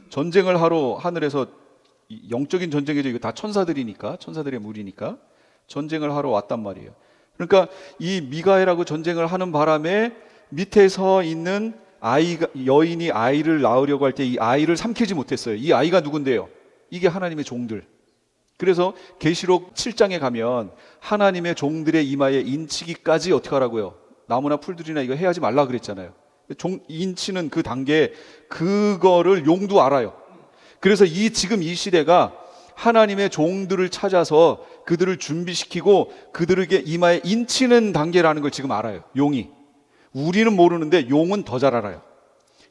전쟁을 하러 하늘에서, 영적인 전쟁이죠. 이거 다 천사들이니까, 천사들의 무리니까 전쟁을 하러 왔단 말이에요. 그러니까 이 미가엘하고 전쟁을 하는 바람에 밑에 서 있는 여인이 아이를 낳으려고 할 때 이 아이를 삼키지 못했어요. 이 아이가 누군데요? 이게 하나님의 종들. 그래서 계시록 7장에 가면 하나님의 종들의 이마에 인치기까지 어떻게 하라고요? 나무나 풀들이나 이거 해야지 말라 그랬잖아요. 인치는 그 단계, 그거를 용도 알아요. 그래서 지금 이 시대가 하나님의 종들을 찾아서 그들을 준비시키고 그들에게 이마에 인치는 단계라는 걸 지금 알아요. 용이. 우리는 모르는데 용은 더 잘 알아요.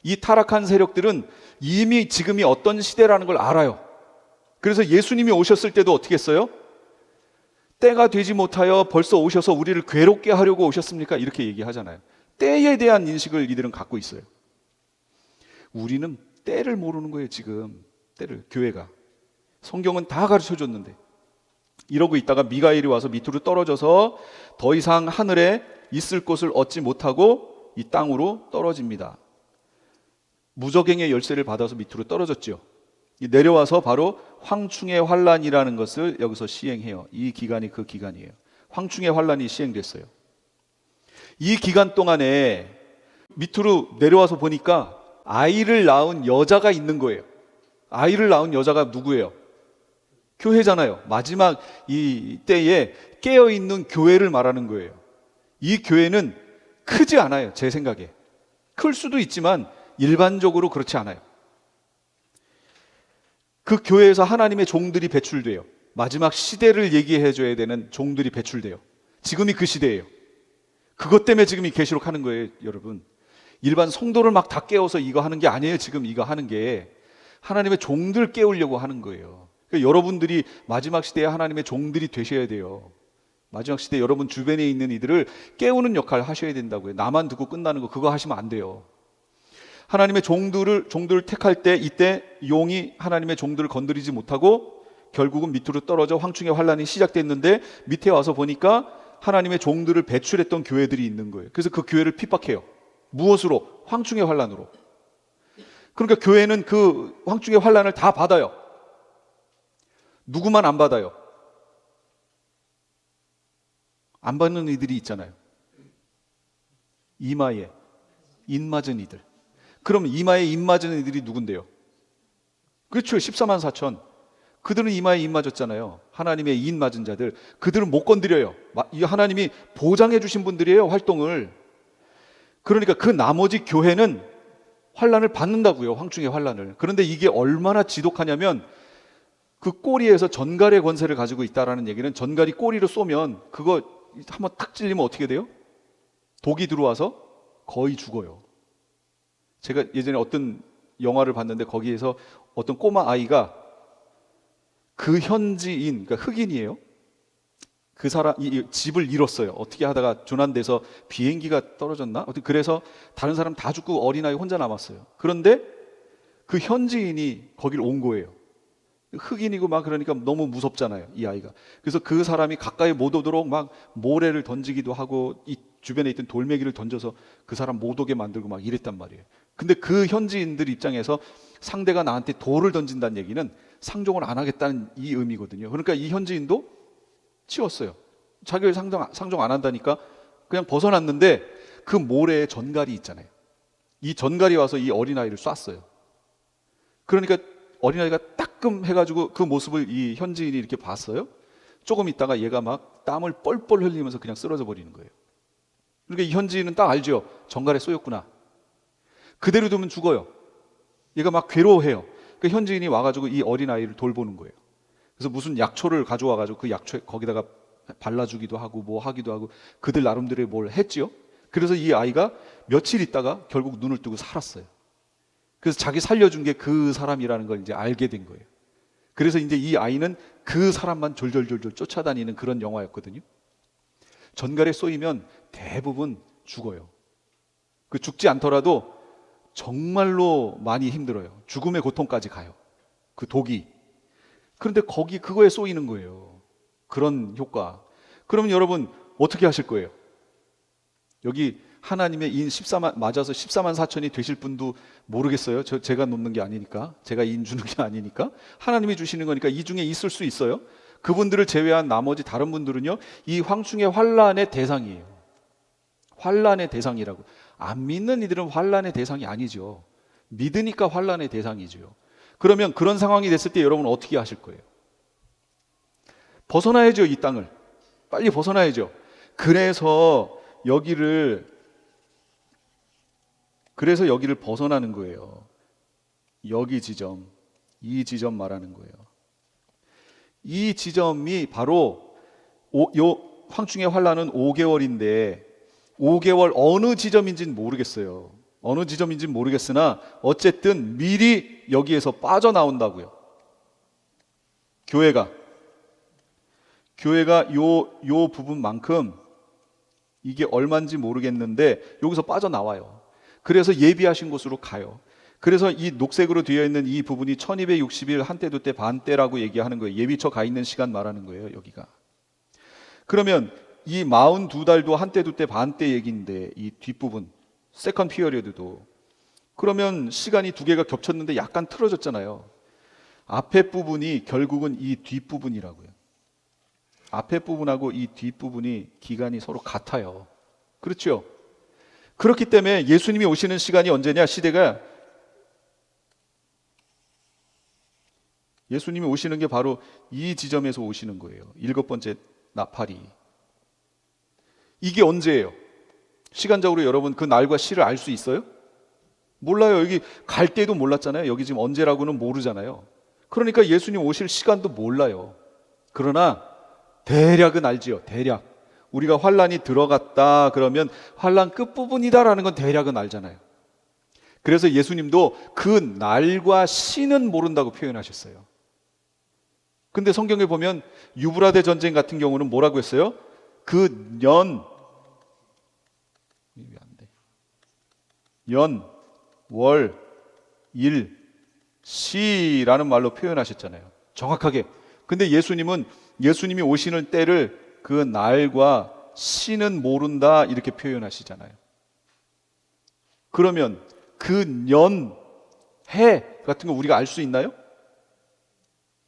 이 타락한 세력들은 이미 지금이 어떤 시대라는 걸 알아요. 그래서 예수님이 오셨을 때도 어떻게 했어요? 때가 되지 못하여 벌써 오셔서 우리를 괴롭게 하려고 오셨습니까? 이렇게 얘기하잖아요. 때에 대한 인식을 이들은 갖고 있어요. 우리는 때를 모르는 거예요. 지금 때를, 교회가. 성경은 다 가르쳐 줬는데. 이러고 있다가 미가엘이 와서 밑으로 떨어져서 더 이상 하늘에 있을 곳을 얻지 못하고 이 땅으로 떨어집니다. 무적행의 열쇠를 받아서 밑으로 떨어졌죠. 내려와서 바로 황충의 환란이라는 것을 여기서 시행해요. 이 기간이 그 기간이에요. 황충의 환란이 시행됐어요. 이 기간 동안에 밑으로 내려와서 보니까 아이를 낳은 여자가 있는 거예요. 아이를 낳은 여자가 누구예요? 교회잖아요. 마지막 이 때에 깨어있는 교회를 말하는 거예요. 이 교회는 크지 않아요. 제 생각에. 클 수도 있지만 일반적으로 그렇지 않아요. 그 교회에서 하나님의 종들이 배출돼요. 마지막 시대를 얘기해 줘야 되는 종들이 배출돼요. 지금이 그 시대예요. 그것 때문에 지금 이 계시록 하는 거예요, 여러분. 일반 성도를 막 다 깨워서 이거 하는 게 아니에요. 지금 이거 하는 게 하나님의 종들 깨우려고 하는 거예요. 그러니까 여러분들이 마지막 시대에 하나님의 종들이 되셔야 돼요. 마지막 시대 여러분 주변에 있는 이들을 깨우는 역할을 하셔야 된다고요. 나만 듣고 끝나는 거 그거 하시면 안 돼요. 하나님의 종들을 택할 때 이때 용이 하나님의 종들을 건드리지 못하고 결국은 밑으로 떨어져 황충의 환란이 시작됐는데 밑에 와서 보니까 하나님의 종들을 배출했던 교회들이 있는 거예요. 그래서 그 교회를 핍박해요. 무엇으로? 황충의 환란으로. 그러니까 교회는 그 황충의 환란을 다 받아요. 누구만 안 받아요? 안 받는 이들이 있잖아요. 이마에 인 맞은 이들. 그럼 이마에 인 맞은 이들이 누군데요? 그렇죠. 14만 4천. 그들은 이마에 인 맞았잖아요. 하나님의 인 맞은 자들. 그들은 못 건드려요. 하나님이 보장해 주신 분들이에요. 활동을. 그러니까 그 나머지 교회는 환란을 받는다고요. 황충의 환란을. 그런데 이게 얼마나 지독하냐면 그 꼬리에서 전갈의 권세를 가지고 있다라는 얘기는 전갈이 꼬리로 쏘면 그거 한번 탁 찔리면 어떻게 돼요? 독이 들어와서 거의 죽어요. 제가 예전에 어떤 영화를 봤는데 거기에서 어떤 꼬마 아이가 그 현지인, 그러니까 흑인이에요. 그 사람 집을 잃었어요. 어떻게 하다가 조난돼서 비행기가 떨어졌나? 그래서 다른 사람 다 죽고 어린아이 혼자 남았어요. 그런데 그 현지인이 거길 온 거예요. 흑인이고 막 그러니까 너무 무섭잖아요, 이 아이가. 그래서 그 사람이 가까이 못 오도록 막 모래를 던지기도 하고 이 주변에 있던 돌멩이를 던져서 그 사람 못 오게 만들고 막 이랬단 말이에요. 근데 그 현지인들 입장에서 상대가 나한테 돌을 던진다는 얘기는 상종을 안 하겠다는 이 의미거든요. 그러니까 이 현지인도 치웠어요. 자기를 상종 안 한다니까 그냥 벗어났는데 그 모래에 전갈이 있잖아요. 이 전갈이 와서 이 어린아이를 쐈어요. 그러니까 어린아이가 따끔 해가지고 그 모습을 이 현지인이 이렇게 봤어요. 조금 있다가 얘가 막 땀을 뻘뻘 흘리면서 그냥 쓰러져 버리는 거예요. 그러니까 이 현지인은 딱 알죠. 전갈에 쏘였구나. 그대로 두면 죽어요. 얘가 막 괴로워해요. 그 현지인이 와가지고 이 어린아이를 돌보는 거예요. 그래서 무슨 약초를 가져와가지고 그 약초 거기다가 발라주기도 하고 뭐 하기도 하고 그들 나름대로 뭘 했지요. 그래서 이 아이가 며칠 있다가 결국 눈을 뜨고 살았어요. 그래서 자기 살려준 게 그 사람이라는 걸 이제 알게 된 거예요. 그래서 이제 이 아이는 그 사람만 졸졸졸졸 쫓아다니는 그런 영화였거든요. 전갈에 쏘이면 대부분 죽어요. 그 죽지 않더라도 정말로 많이 힘들어요. 죽음의 고통까지 가요. 그 독이. 그런데 그거에 쏘이는 거예요. 그런 효과. 그러면 여러분 어떻게 하실 거예요? 여기 하나님의 인 14만 맞아서 14만 4천이 되실 분도 모르겠어요. 제가 놓는 게 아니니까, 제가 인 주는 게 아니니까, 하나님이 주시는 거니까 이 중에 있을 수 있어요. 그분들을 제외한 나머지 다른 분들은요, 이 황충의 환란의 대상이에요. 환란의 대상이라고. 안 믿는 이들은 환란의 대상이 아니죠. 믿으니까 환란의 대상이죠. 그러면 그런 상황이 됐을 때 여러분 어떻게 하실 거예요? 벗어나야죠. 이 땅을 빨리 벗어나야죠. 그래서 여기를 벗어나는 거예요. 여기 지점, 이 지점 말하는 거예요. 이 지점이 바로 요 황충의 환란은 5개월인데 5개월 어느 지점인지는 모르겠어요. 어느 지점인지는 모르겠으나 어쨌든 미리 여기에서 빠져나온다고요. 교회가 요 부분만큼 이게 얼마인지 모르겠는데 여기서 빠져나와요. 그래서 예비하신 곳으로 가요. 그래서 이 녹색으로 되어 있는 이 부분이 1260일 한때 두때 반때라고 얘기하는 거예요. 예비처 가 있는 시간 말하는 거예요. 여기가. 그러면 이 42달도 한때 두때 반때 얘기인데 이 뒷부분 세컨 피어리어드도 그러면 시간이 두 개가 겹쳤는데 약간 틀어졌잖아요. 앞에 부분이 결국은 이 뒷부분이라고요. 앞에 부분하고 이 뒷부분이 기간이 서로 같아요. 그렇죠? 그렇기 때문에 예수님이 오시는 시간이 언제냐? 시대가 예수님이 오시는 게 바로 이 지점에서 오시는 거예요. 7번째 나팔이. 이게 언제예요? 시간적으로 여러분 그 날과 시를 알 수 있어요? 몰라요. 여기 갈 때도 몰랐잖아요. 여기 지금 언제라고는 모르잖아요. 그러니까 예수님 오실 시간도 몰라요. 그러나 대략은 알지요. 대략. 우리가 환란이 들어갔다 그러면 환란 끝부분이다라는 건 대략은 알잖아요. 그래서 예수님도 그 날과 시는 모른다고 표현하셨어요. 근데 성경에 보면 유브라데 전쟁 같은 경우는 뭐라고 했어요? 그 연, 월, 일, 시라는 말로 표현하셨잖아요. 정확하게. 근데 예수님이 오시는 때를 그 날과 시는 모른다 이렇게 표현하시잖아요. 그러면 그 년, 해 같은 거 우리가 알 수 있나요?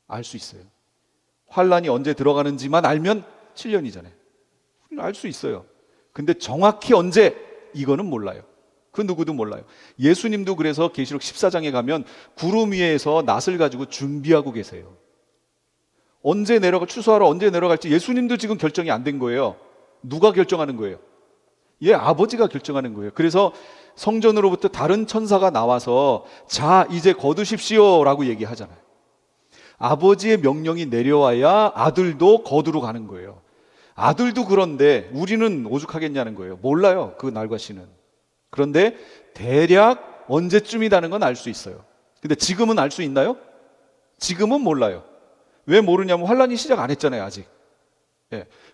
알 수 있어요. 환란이 언제 들어가는지만 알면 7년이잖아요. 우리는 알 수 있어요. 근데 정확히 언제 이거는 몰라요. 그 누구도 몰라요. 예수님도 그래서 계시록 14장에 가면 구름 위에서 낫을 가지고 준비하고 계세요. 추수하러 언제 내려갈지 예수님도 지금 결정이 안 된 거예요. 누가 결정하는 거예요? 아버지가 결정하는 거예요. 그래서 성전으로부터 다른 천사가 나와서 자 이제 거두십시오 라고 얘기하잖아요. 아버지의 명령이 내려와야 아들도 거두러 가는 거예요. 아들도 그런데 우리는 오죽하겠냐는 거예요. 몰라요. 그 날과 시는. 그런데 대략 언제쯤이라는 건 알 수 있어요. 근데 지금은 알 수 있나요? 지금은 몰라요. 왜 모르냐면 환란이 시작 안 했잖아요. 아직.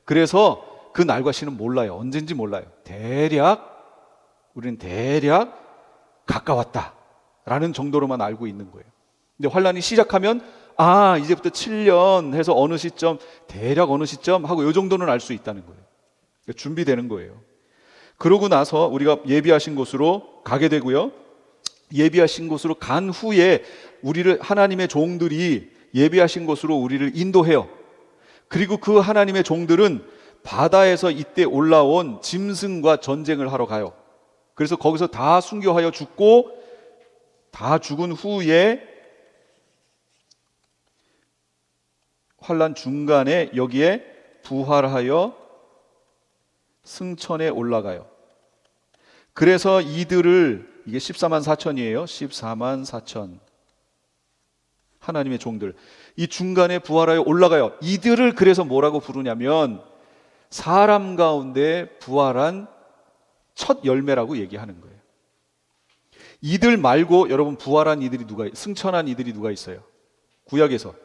그래서 그 날과 시는 몰라요. 언젠지 몰라요. 우리는 대략 가까웠다라는 정도로만 알고 있는 거예요. 근데 환란이 시작하면 이제부터 7년 해서 대략 어느 시점 하고 이 정도는 알 수 있다는 거예요. 그러니까 준비되는 거예요. 그러고 나서 우리가 예비하신 곳으로 가게 되고요. 예비하신 곳으로 간 후에 우리를 하나님의 종들이 예비하신 곳으로 우리를 인도해요. 그리고 그 하나님의 종들은 바다에서 이때 올라온 짐승과 전쟁을 하러 가요. 그래서 거기서 다 순교하여 죽고 다 죽은 후에 환란 중간에 여기에 부활하여 승천에 올라가요. 그래서 이들을 이게 14만 4천이에요. 14만 4천 하나님의 종들 이 중간에 부활하여 올라가요. 이들을 그래서 뭐라고 부르냐면 사람 가운데 부활한 첫 열매라고 얘기하는 거예요. 이들 말고 여러분 부활한 이들이 승천한 이들이 누가 있어요? 구약에서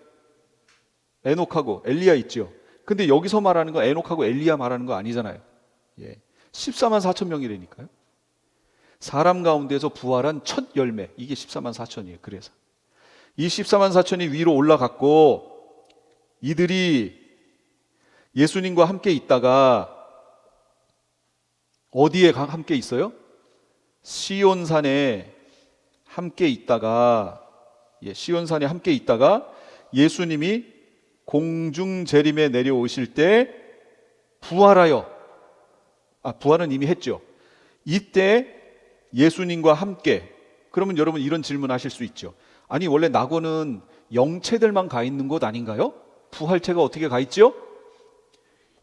에녹하고 엘리야 있죠. 근데 여기서 말하는 거 에녹하고 엘리야 말하는 거 아니잖아요. 14만 4천 명이라니까요. 사람 가운데서 부활한 첫 열매 이게 14만 4천이에요. 그래서 이 14만 4천이 위로 올라갔고 이들이 예수님과 함께 있다가 어디에 함께 있어요? 시온산에 함께 있다가, 시온산에 함께 있다가 예수님이 공중 재림에 내려오실 때 부활하여, 부활은 이미 했죠. 이때 예수님과 함께. 그러면 여러분 이런 질문 하실 수 있죠. 아니 원래 낙원은 영체들만 가 있는 곳 아닌가요? 부활체가 어떻게 가 있죠?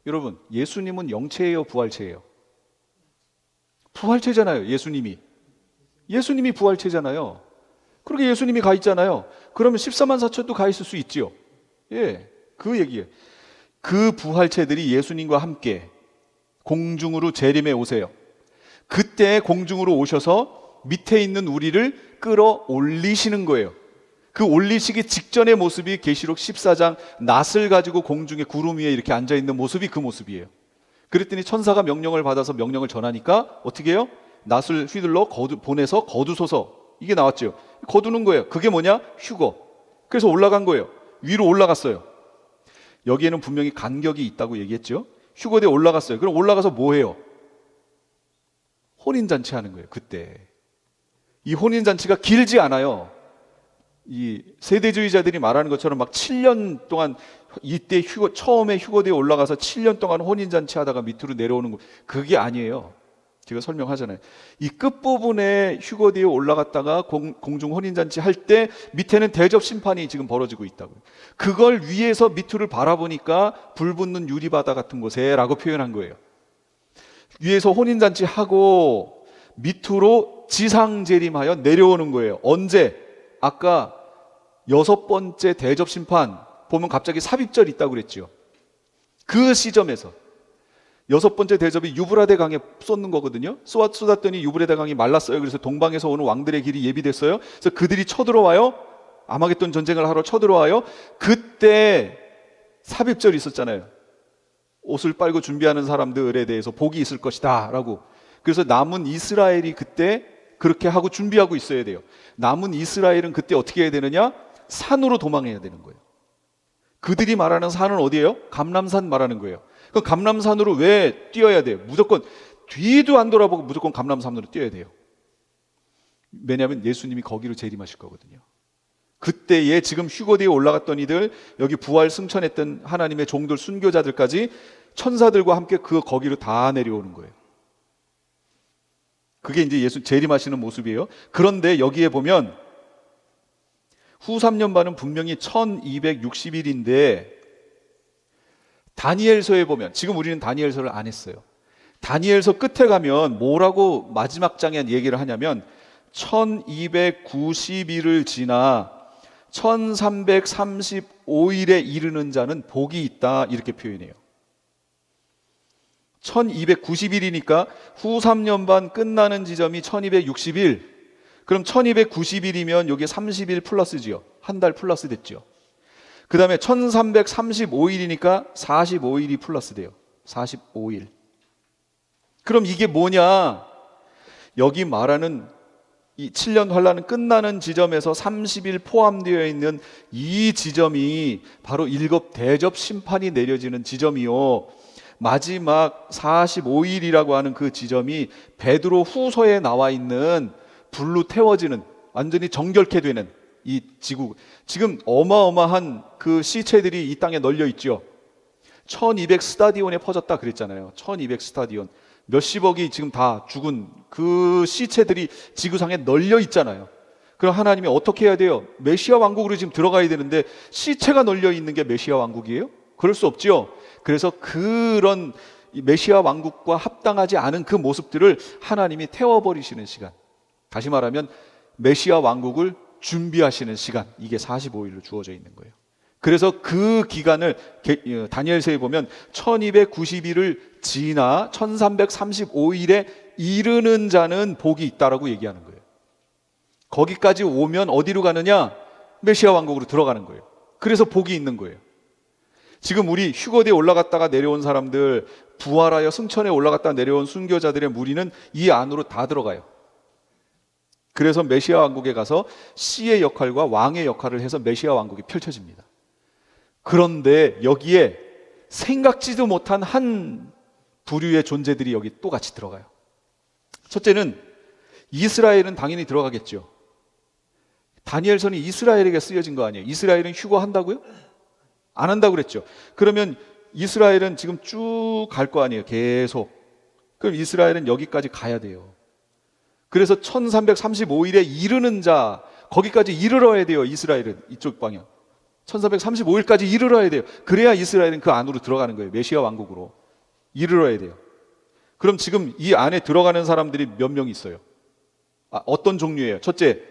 여러분, 예수님은 영체예요, 부활체예요? 부활체잖아요. 예수님이 부활체잖아요. 그렇게 예수님이 가 있잖아요. 그러면 14만 4천도 가 있을 수 있지요. 그 얘기예요. 그 부활체들이 예수님과 함께 공중으로 재림에 오세요. 그때 공중으로 오셔서 밑에 있는 우리를 끌어올리시는 거예요. 그 올리시기 직전의 모습이 계시록 14장 낫을 가지고 공중에 구름 위에 이렇게 앉아있는 모습이 그 모습이에요. 그랬더니 천사가 명령을 받아서 명령을 전하니까 어떻게 해요? 낫을 휘둘러 보내서 거두소서, 이게 나왔죠. 거두는 거예요. 그게 뭐냐? 휴거. 그래서 올라간 거예요. 위로 올라갔어요. 여기에는 분명히 간격이 있다고 얘기했죠. 휴거대에 올라갔어요. 그럼 올라가서 뭐 해요? 혼인잔치 하는 거예요. 그때 이 혼인잔치가 길지 않아요. 이 세대주의자들이 말하는 것처럼 막 7년 동안 이때 처음에 휴거대에 올라가서 7년 동안 혼인잔치 하다가 밑으로 내려오는 거, 그게 아니에요. 제가 설명하잖아요. 이 끝부분에 휴거대에 올라갔다가 공중 혼인잔치 할 때 밑에는 대접 심판이 지금 벌어지고 있다고요. 그걸 위에서 밑으로 바라보니까 불 붙는 유리바다 같은 곳에 라고 표현한 거예요. 위에서 혼인잔치 하고 밑으로 지상재림하여 내려오는 거예요. 언제? 아까 6번째 대접 심판 보면 갑자기 삽입절이 있다고 그랬죠. 그 시점에서 6번째 대접이 유브라데 강에 쏟는 거거든요. 쏟았더니 유브라데 강이 말랐어요. 그래서 동방에서 오는 왕들의 길이 예비됐어요. 그래서 그들이 쳐들어와요. 아마겟돈 전쟁을 하러 쳐들어와요. 그때 삽입절이 있었잖아요. 옷을 빨고 준비하는 사람들에 대해서 복이 있을 것이다 라고. 그래서 남은 이스라엘이 그때 그렇게 하고 준비하고 있어야 돼요. 남은 이스라엘은 그때 어떻게 해야 되느냐? 산으로 도망해야 되는 거예요. 그들이 말하는 산은 어디예요? 감람산 말하는 거예요. 그 감람산으로 왜 뛰어야 돼요? 무조건 뒤도 안 돌아보고 무조건 감람산으로 뛰어야 돼요. 왜냐하면 예수님이 거기로 재림하실 거거든요. 그때에 지금 휴거대에 올라갔던 이들, 여기 부활 승천했던 하나님의 종들, 순교자들까지 천사들과 함께 거기로 다 내려오는 거예요. 그게 이제 예수 재림하시는 모습이에요. 그런데 여기에 보면 후 3년반은 분명히 1260일인데 다니엘서에 보면, 지금 우리는 다니엘서를 안 했어요. 다니엘서 끝에 가면 뭐라고 마지막 장에 얘기를 하냐면 1290일을 지나 1335일에 이르는 자는 복이 있다, 이렇게 표현해요. 1290일이니까 후 3년 반 끝나는 지점이 1260일. 그럼 1290일이면 여기에 30일 플러스지요. 한 달 플러스 됐죠. 그 다음에 1335일이니까 45일이 플러스 돼요. 45일. 그럼 이게 뭐냐? 여기 말하는 이 7년 환란은 끝나는 지점에서 30일 포함되어 있는 이 지점이 바로 일곱 대접 심판이 내려지는 지점이요. 마지막 45일이라고 하는 그 지점이 베드로 후서에 나와 있는 불로 태워지는, 완전히 정결케 되는 이 지구. 지금 어마어마한 그 시체들이 이 땅에 널려 있죠. 1200 스타디온에 퍼졌다 그랬잖아요. 1200 스타디온. 몇십억이 지금 다 죽은 그 시체들이 지구상에 널려 있잖아요. 그럼 하나님이 어떻게 해야 돼요? 메시아 왕국으로 지금 들어가야 되는데 시체가 널려 있는 게 메시아 왕국이에요? 그럴 수 없죠. 그래서 그런 메시아 왕국과 합당하지 않은 그 모습들을 하나님이 태워버리시는 시간, 다시 말하면 메시아 왕국을 준비하시는 시간, 이게 45일로 주어져 있는 거예요. 그래서 그 기간을 다니엘서에 보면 1290일을 지나 1335일에 이르는 자는 복이 있다라고 얘기하는 거예요. 거기까지 오면 어디로 가느냐? 메시아 왕국으로 들어가는 거예요. 그래서 복이 있는 거예요. 지금 우리 휴거대에 올라갔다가 내려온 사람들, 부활하여 승천에 올라갔다 내려온 순교자들의 무리는 이 안으로 다 들어가요. 그래서 메시아 왕국에 가서 씨의 역할과 왕의 역할을 해서 메시아 왕국이 펼쳐집니다. 그런데 여기에 생각지도 못한 한 부류의 존재들이 여기 또 같이 들어가요. 첫째는 이스라엘은 당연히 들어가겠죠. 다니엘서는 이스라엘에게 쓰여진 거 아니에요. 이스라엘은 휴거한다고요? 안 한다고 그랬죠. 그러면 이스라엘은 지금 쭉 갈 거 아니에요. 계속. 그럼 이스라엘은 여기까지 가야 돼요. 그래서 1335일에 이르는 자, 거기까지 이르러야 돼요. 이스라엘은 이쪽 방향 1335일까지 이르러야 돼요. 그래야 이스라엘은 그 안으로 들어가는 거예요. 메시아 왕국으로 이르러야 돼요. 그럼 지금 이 안에 들어가는 사람들이 몇 명 있어요? 어떤 종류예요? 첫째,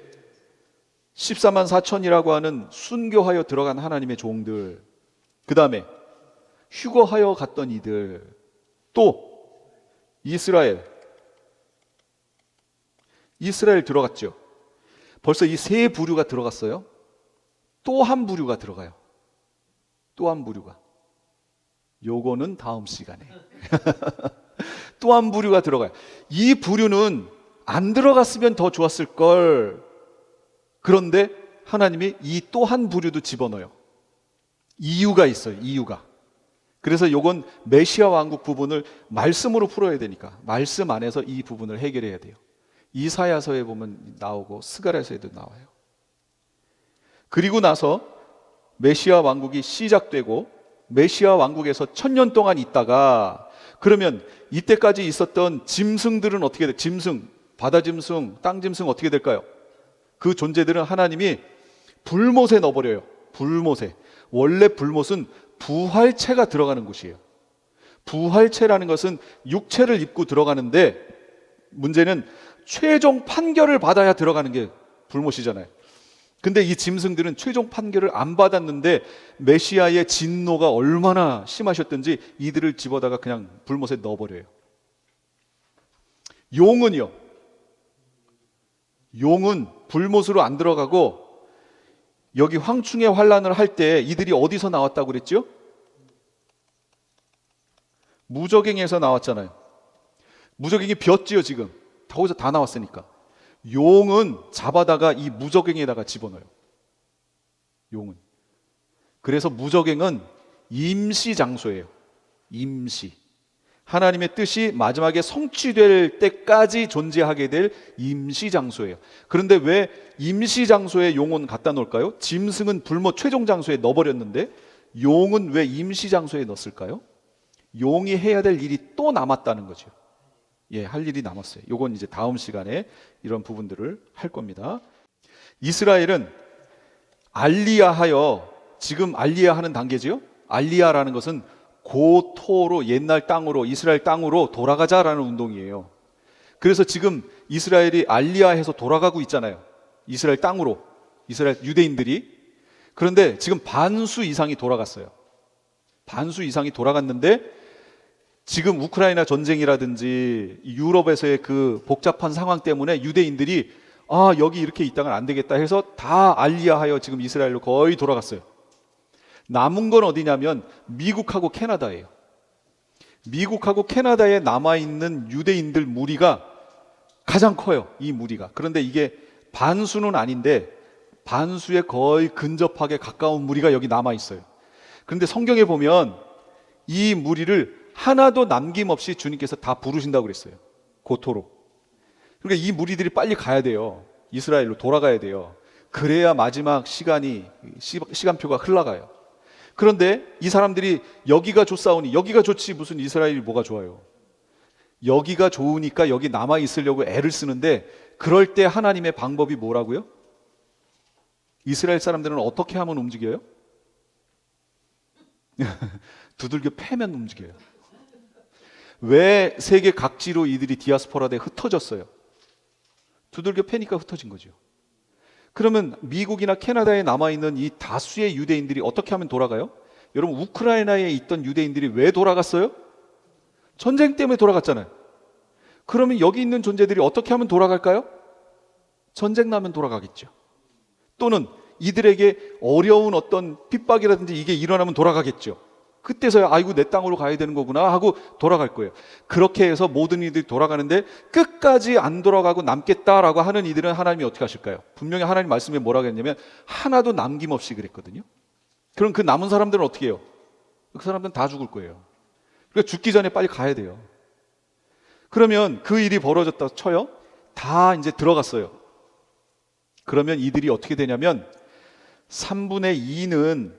14만 4천이라고 하는 순교하여 들어간 하나님의 종들, 그 다음에 휴거하여 갔던 이들, 또 이스라엘 들어갔죠. 벌써 이 세 부류가 들어갔어요. 또 한 부류가 들어가요. 또 한 부류가. 요거는 다음 시간에. 또 한 부류가 들어가요. 이 부류는 안 들어갔으면 더 좋았을 걸. 그런데 하나님이 이 또 한 부류도 집어넣어요. 이유가 있어요. 이유가. 그래서 요건 메시아 왕국 부분을 말씀으로 풀어야 되니까 말씀 안에서 이 부분을 해결해야 돼요. 이사야서에 보면 나오고 스가랴서에도 나와요. 그리고 나서 메시아 왕국이 시작되고 메시아 왕국에서 1000년 동안 있다가, 그러면 이때까지 있었던 짐승들은 어떻게 돼요? 짐승, 바다 짐승, 땅 짐승 어떻게 될까요? 그 존재들은 하나님이 불못에 넣어버려요. 불못에. 원래 불못은 부활체가 들어가는 곳이에요. 부활체라는 것은 육체를 입고 들어가는데, 문제는 최종 판결을 받아야 들어가는 게 불못이잖아요. 근데 이 짐승들은 최종 판결을 안 받았는데 메시아의 진노가 얼마나 심하셨든지 이들을 집어다가 그냥 불못에 넣어버려요. 용은요, 용은 불못으로 안 들어가고 여기 황충의 환란을 할 때 이들이 어디서 나왔다고 그랬죠? 무저갱에서 나왔잖아요. 무저갱이 벼지요. 지금 거기서 다 나왔으니까. 용은 잡아다가 이 무저갱에다가 집어넣어요. 용은. 그래서 무저갱은 임시 장소예요. 임시. 하나님의 뜻이 마지막에 성취될 때까지 존재하게 될 임시 장소예요. 그런데 왜 임시 장소에 용은 갖다 놓을까요? 짐승은 불못 최종 장소에 넣어버렸는데 용은 왜 임시 장소에 넣었을까요? 용이 해야 될 일이 또 남았다는 거죠. 예, 할 일이 남았어요. 요건 이제 다음 시간에 이런 부분들을 할 겁니다. 이스라엘은 알리야하여, 지금 알리야하는 단계지요. 알리야라는 것은 고토로, 옛날 땅으로, 이스라엘 땅으로 돌아가자라는 운동이에요. 그래서 지금 이스라엘이 알리야해서 돌아가고 있잖아요. 이스라엘 땅으로, 이스라엘 유대인들이. 그런데 지금 반수 이상이 돌아갔어요. 반수 이상이 돌아갔는데 지금 우크라이나 전쟁이라든지 유럽에서의 그 복잡한 상황 때문에 유대인들이 여기 이렇게 있다간 안 되겠다 해서 다 알리야하여 지금 이스라엘로 거의 돌아갔어요. 남은 건 어디냐면 미국하고 캐나다예요. 미국하고 캐나다에 남아있는 유대인들 무리가 가장 커요. 이 무리가. 그런데 이게 반수는 아닌데 반수에 거의 근접하게 가까운 무리가 여기 남아있어요. 그런데 성경에 보면 이 무리를 하나도 남김없이 주님께서 다 부르신다고 그랬어요. 고토로. 그러니까 이 무리들이 빨리 가야 돼요. 이스라엘로 돌아가야 돼요. 그래야 마지막 시간표가 흘러가요. 그런데 이 사람들이 여기가 좋사오니, 여기가 좋지 무슨 이스라엘이 뭐가 좋아요. 여기가 좋으니까 여기 남아 있으려고 애를 쓰는데, 그럴 때 하나님의 방법이 뭐라고요? 이스라엘 사람들은 어떻게 하면 움직여요? 두들겨 패면 움직여요. 왜 세계 각지로 이들이 디아스포라에 흩어졌어요? 두들겨 패니까 흩어진 거죠. 그러면 미국이나 캐나다에 남아있는 이 다수의 유대인들이 어떻게 하면 돌아가요? 여러분, 우크라이나에 있던 유대인들이 왜 돌아갔어요? 전쟁 때문에 돌아갔잖아요. 그러면 여기 있는 존재들이 어떻게 하면 돌아갈까요? 전쟁 나면 돌아가겠죠. 또는 이들에게 어려운 어떤 핍박이라든지 이게 일어나면 돌아가겠죠. 그때서야 아이고 내 땅으로 가야 되는 거구나 하고 돌아갈 거예요. 그렇게 해서 모든 이들이 돌아가는데 끝까지 안 돌아가고 남겠다라고 하는 이들은 하나님이 어떻게 하실까요? 분명히 하나님 말씀에 뭐라고 했냐면 하나도 남김없이 그랬거든요. 그럼 그 남은 사람들은 어떻게 해요? 그 사람들은 다 죽을 거예요. 그러니까 죽기 전에 빨리 가야 돼요. 그러면 그 일이 벌어졌다 쳐요. 다 이제 들어갔어요. 그러면 이들이 어떻게 되냐면 3분의 2는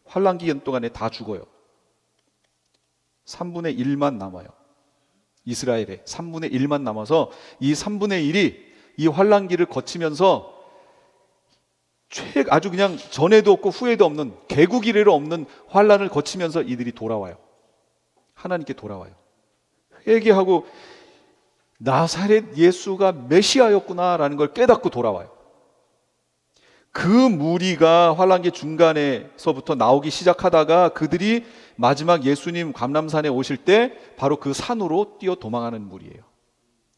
환란 기간 동안에 다 죽어요. 3분의 1만 남아요. 이스라엘에 3분의 1만 남아서 이 3분의 1이 이 환란기를 거치면서 아주 그냥 전에도 없고 후에도 없는 개국 이래로 없는 환란을 거치면서 이들이 돌아와요. 하나님께 돌아와요. 회개하고 나사렛 예수가 메시아였구나라는 걸 깨닫고 돌아와요. 그 무리가 환란기 중간에서부터 나오기 시작하다가 그들이 마지막 예수님 감람산에 오실 때 바로 그 산으로 뛰어 도망하는 무리예요.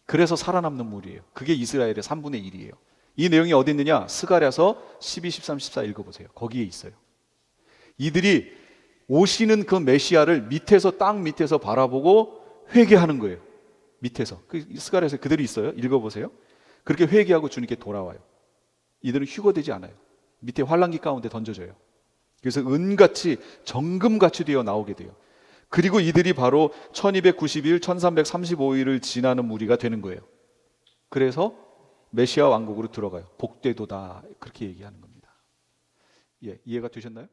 그래서 살아남는 무리예요. 그게 이스라엘의 3분의 1이에요. 이 내용이 어디 있느냐? 스가랴서 12, 13, 14 읽어보세요. 거기에 있어요. 이들이 오시는 그 메시아를 밑에서 땅 밑에서 바라보고 회개하는 거예요. 밑에서. 그 스가랴서 그대로 있어요. 읽어보세요. 그렇게 회개하고 주님께 돌아와요. 이들은 휴거되지 않아요. 밑에 환란기 가운데 던져져요. 그래서 은같이 정금같이 되어 나오게 돼요. 그리고 이들이 바로 1290일, 1335일을 지나는 무리가 되는 거예요. 그래서 메시아 왕국으로 들어가요. 복되도다 그렇게 얘기하는 겁니다. 예, 이해가 되셨나요?